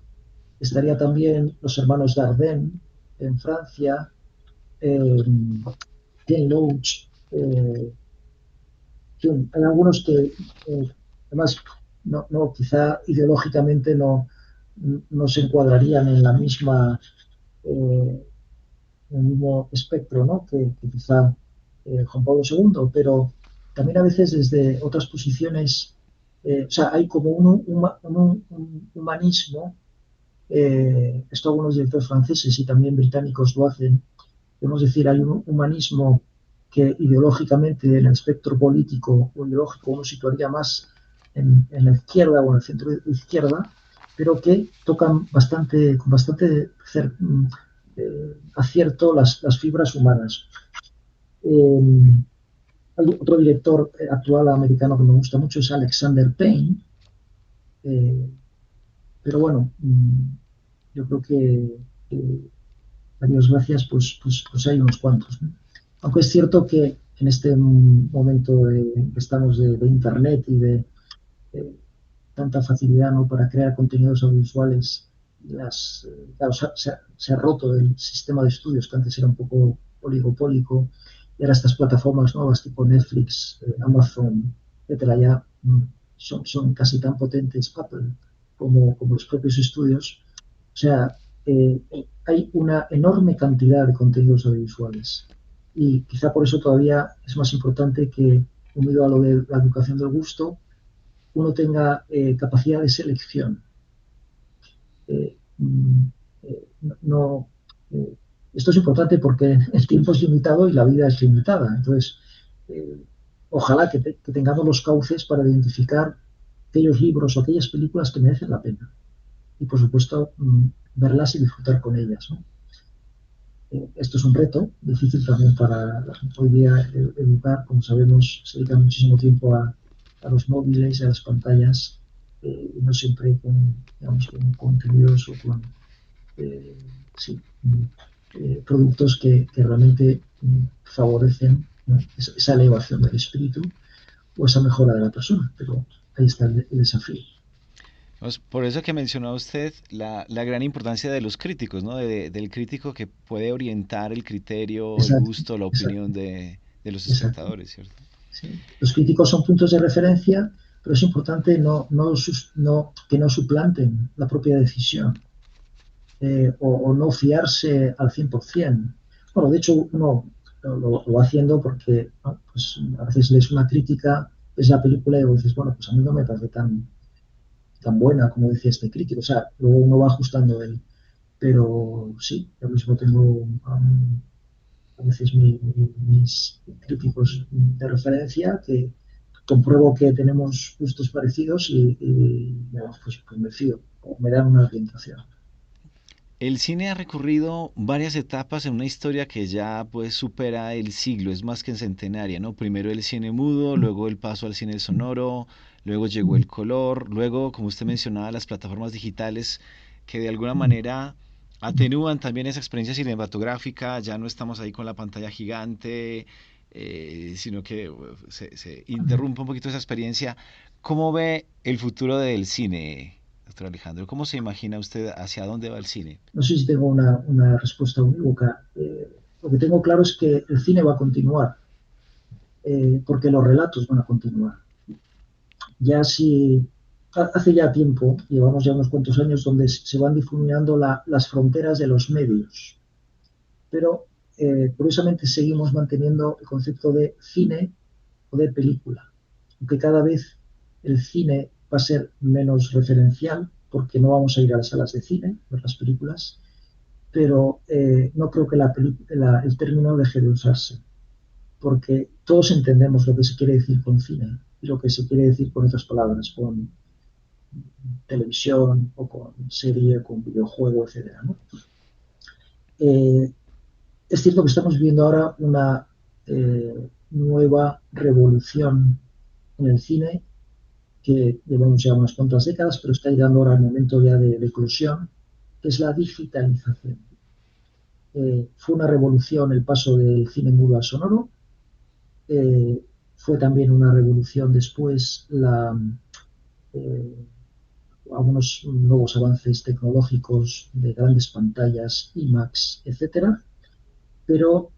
[SPEAKER 2] Estaría también los hermanos Dardenne en Francia, eh, Ken Loach. Hay algunos que, además, quizá ideológicamente no se encuadrarían eh, en el mismo espectro, ¿no?, que quizá Juan Pablo II, pero también a veces desde otras posiciones, o sea, hay como un humanismo, esto algunos directores franceses y también británicos lo hacen, podemos decir, hay un humanismo que ideológicamente en el espectro político o ideológico uno situaría más en la izquierda o en el centro de izquierda, pero que tocan bastante, con bastante acierto las fibras humanas. Eh, Hay otro director actual americano que me gusta mucho, es Alexander Payne, eh, pero bueno, yo creo que a Dios gracias, pues hay unos cuantos, ¿no? Aunque es cierto que en este momento que estamos de Internet y de tanta facilidad, ¿no?, para crear contenidos audiovisuales, claro, se ha roto el sistema de estudios que antes era un poco oligopólico, y ahora estas plataformas nuevas tipo Netflix, Amazon, etcétera, ya son casi tan potentes, Apple, como los propios estudios. O sea, hay una enorme cantidad de contenidos audiovisuales y quizá por eso todavía es más importante que, unido a lo de la educación del gusto, uno tenga capacidad de selección. Eh, mm, no, eh, Esto es importante porque el tiempo es limitado y la vida es limitada. Entonces, eh, ojalá que tengamos los cauces para identificar aquellos libros o aquellas películas que merecen la pena. Y, por supuesto, verlas y disfrutar con ellas, ¿no? Esto es un reto difícil también para hoy día educar. Como sabemos, se dedica muchísimo tiempo a los móviles y a las pantallas, y no siempre con, digamos, con contenidos o con eh, sí, productos que realmente favorecen, ¿no?, esa elevación del espíritu o esa mejora de la persona. Pero ahí está el desafío.
[SPEAKER 1] Por eso que mencionaba usted la gran importancia de los críticos, ¿no? Del crítico que puede orientar el criterio, el
[SPEAKER 2] Exacto,
[SPEAKER 1] gusto, la
[SPEAKER 2] exacto,
[SPEAKER 1] opinión de los
[SPEAKER 2] exacto.
[SPEAKER 1] espectadores, ¿cierto?
[SPEAKER 2] ¿Sí? Los críticos son puntos de referencia, pero es importante que no suplanten la propia decisión, o no fiarse al 100%. Bueno, de hecho, uno lo va haciendo porque, ¿no?, pues, a veces lees una crítica, ves la película y dices, bueno, pues a mí no me parece tan buena como decía este crítico. O sea, luego uno va ajustando él. Pero sí, yo mismo tengo a veces mis críticos de referencia que compruebo que tenemos gustos parecidos bueno, pues me fío, o me dan una orientación.
[SPEAKER 1] El cine ha recorrido varias etapas en una historia que ya pues supera el siglo, es más que centenaria, ¿no? Primero el cine mudo, luego el paso al cine sonoro, luego llegó el color, luego, como usted mencionaba, las plataformas digitales que de alguna manera atenúan también esa experiencia cinematográfica, ya no estamos ahí con la pantalla gigante, sino que se interrumpe un poquito esa experiencia. ¿Cómo ve el futuro del cine, doctor Alejandro? ¿Cómo se imagina usted hacia dónde va el cine?
[SPEAKER 2] No sé si tengo una respuesta unívoca. Lo que tengo claro es que el cine va a continuar, porque los relatos van a continuar. Ya si hace ya tiempo, llevamos ya unos cuantos años, donde se van difuminando las fronteras de los medios, pero curiosamente seguimos manteniendo el concepto de cine o de película, aunque cada vez el cine va a ser menos referencial porque no vamos a ir a las salas de cine, ver las películas, pero no creo que el término deje de usarse, porque todos entendemos lo que se quiere decir con cine y lo que se quiere decir con otras palabras, con televisión o con serie, con videojuego, etcétera, ¿no? Eh, es cierto que estamos viviendo ahora una nueva revolución en el cine que llevamos ya unas cuantas décadas, pero está llegando ahora el momento ya de eclosión, que es la digitalización. Fue una revolución el paso del cine mudo al sonoro. Eh, Fue también una revolución después eh, algunos nuevos avances tecnológicos de grandes pantallas, IMAX, etcétera. Pero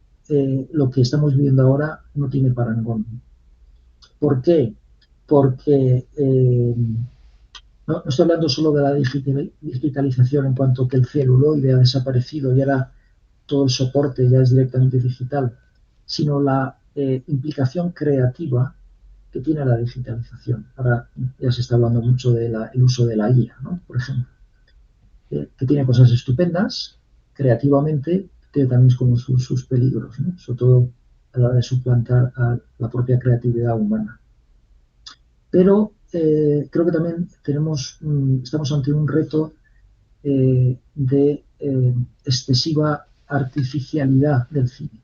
[SPEAKER 2] lo que estamos viviendo ahora no tiene parangón. ¿Por qué? Porque no estoy hablando solo de la digitalización en cuanto a que el celuloide ha desaparecido y ahora todo el soporte ya es directamente digital, sino la implicación creativa. que tiene la digitalización. Ahora ya se está hablando mucho del uso de la IA, ¿no? Por ejemplo, que tiene cosas estupendas creativamente, tiene también como sus peligros, ¿no? Sobre todo a la hora de suplantar a la propia creatividad humana. Pero creo que también estamos ante un reto de excesiva artificialidad del cine.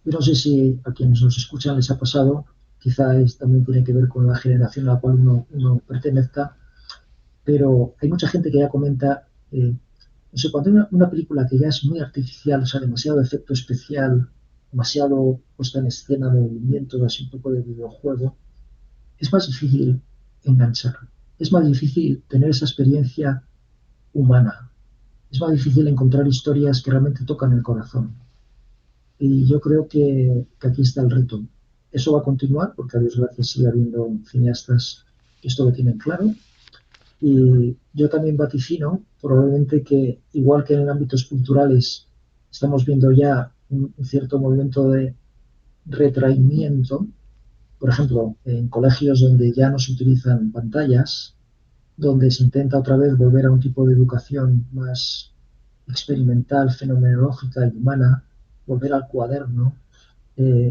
[SPEAKER 2] Yo no sé si a quienes nos escuchan les ha pasado, quizás también tiene que ver con la generación a la cual uno pertenezca, pero hay mucha gente que ya comenta, no sé, cuando hay una película que ya es muy artificial, o sea, demasiado efecto especial, demasiado puesta en escena de movimientos, así un poco de videojuego, es más difícil enganchar, es más difícil tener esa experiencia humana, es más difícil encontrar historias que realmente tocan el corazón. Y yo creo que aquí está el reto. Eso va a continuar porque a Dios gracias sigue habiendo cineastas que esto lo tienen claro. Y yo también vaticino probablemente que igual que en ámbitos culturales estamos viendo ya un cierto movimiento de retraimiento, por ejemplo, en colegios donde ya no se utilizan pantallas, donde se intenta otra vez volver a un tipo de educación más experimental, fenomenológica y humana, volver al cuaderno,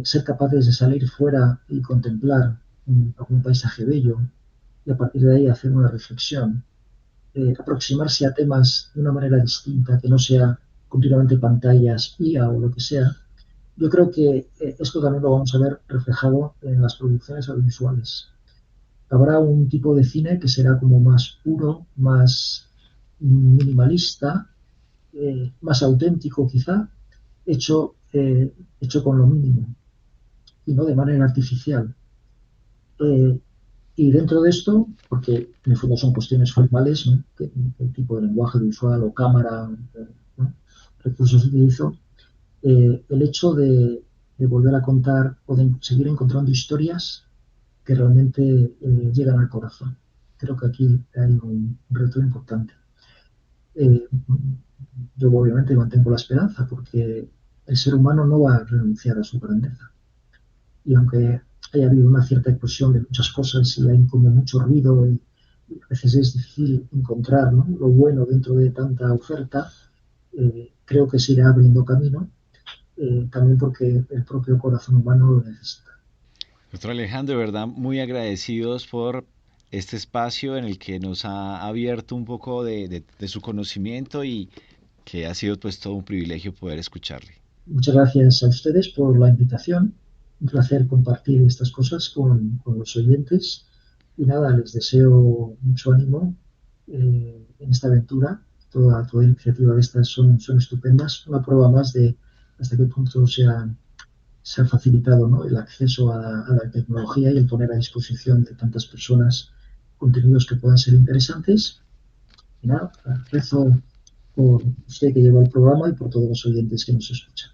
[SPEAKER 2] ser capaces de salir fuera y contemplar algún paisaje bello y a partir de ahí hacer una reflexión, aproximarse a temas de una manera distinta, que no sea continuamente pantallas, IA o lo que sea. Yo creo que esto también lo vamos a ver reflejado en las producciones audiovisuales. Habrá un tipo de cine que será como más puro, más minimalista, más auténtico quizá, hecho con lo mínimo y no de manera artificial. Eh, y dentro de esto, porque en el fondo son cuestiones formales, ¿no? ¿Qué tipo de lenguaje visual o cámara, ¿no? recursos utilizo? El hecho de volver a contar o de seguir encontrando historias que realmente llegan al corazón. Creo que aquí hay un reto importante. Eh, yo obviamente mantengo la esperanza porque el ser humano no va a renunciar a su grandeza. Y aunque haya habido una cierta explosión de muchas cosas y hay como mucho ruido y a veces es difícil encontrar, ¿no?, lo bueno dentro de tanta oferta, creo que se irá abriendo camino, también porque el propio corazón humano lo necesita.
[SPEAKER 1] Doctor Alejandro, de verdad, muy agradecidos por este espacio en el que nos ha abierto un poco de su conocimiento y que ha sido pues todo un privilegio poder escucharle.
[SPEAKER 2] Muchas gracias a ustedes por la invitación. Un placer compartir estas cosas con los oyentes. Y nada, les deseo mucho ánimo en esta aventura. Toda iniciativa de estas son estupendas. Una prueba más de hasta qué punto se ha facilitado, ¿no?, el acceso a la tecnología y el poner a disposición de tantas personas contenidos que puedan ser interesantes. Y nada, rezo por usted que lleva el programa y por todos los oyentes que nos escuchan.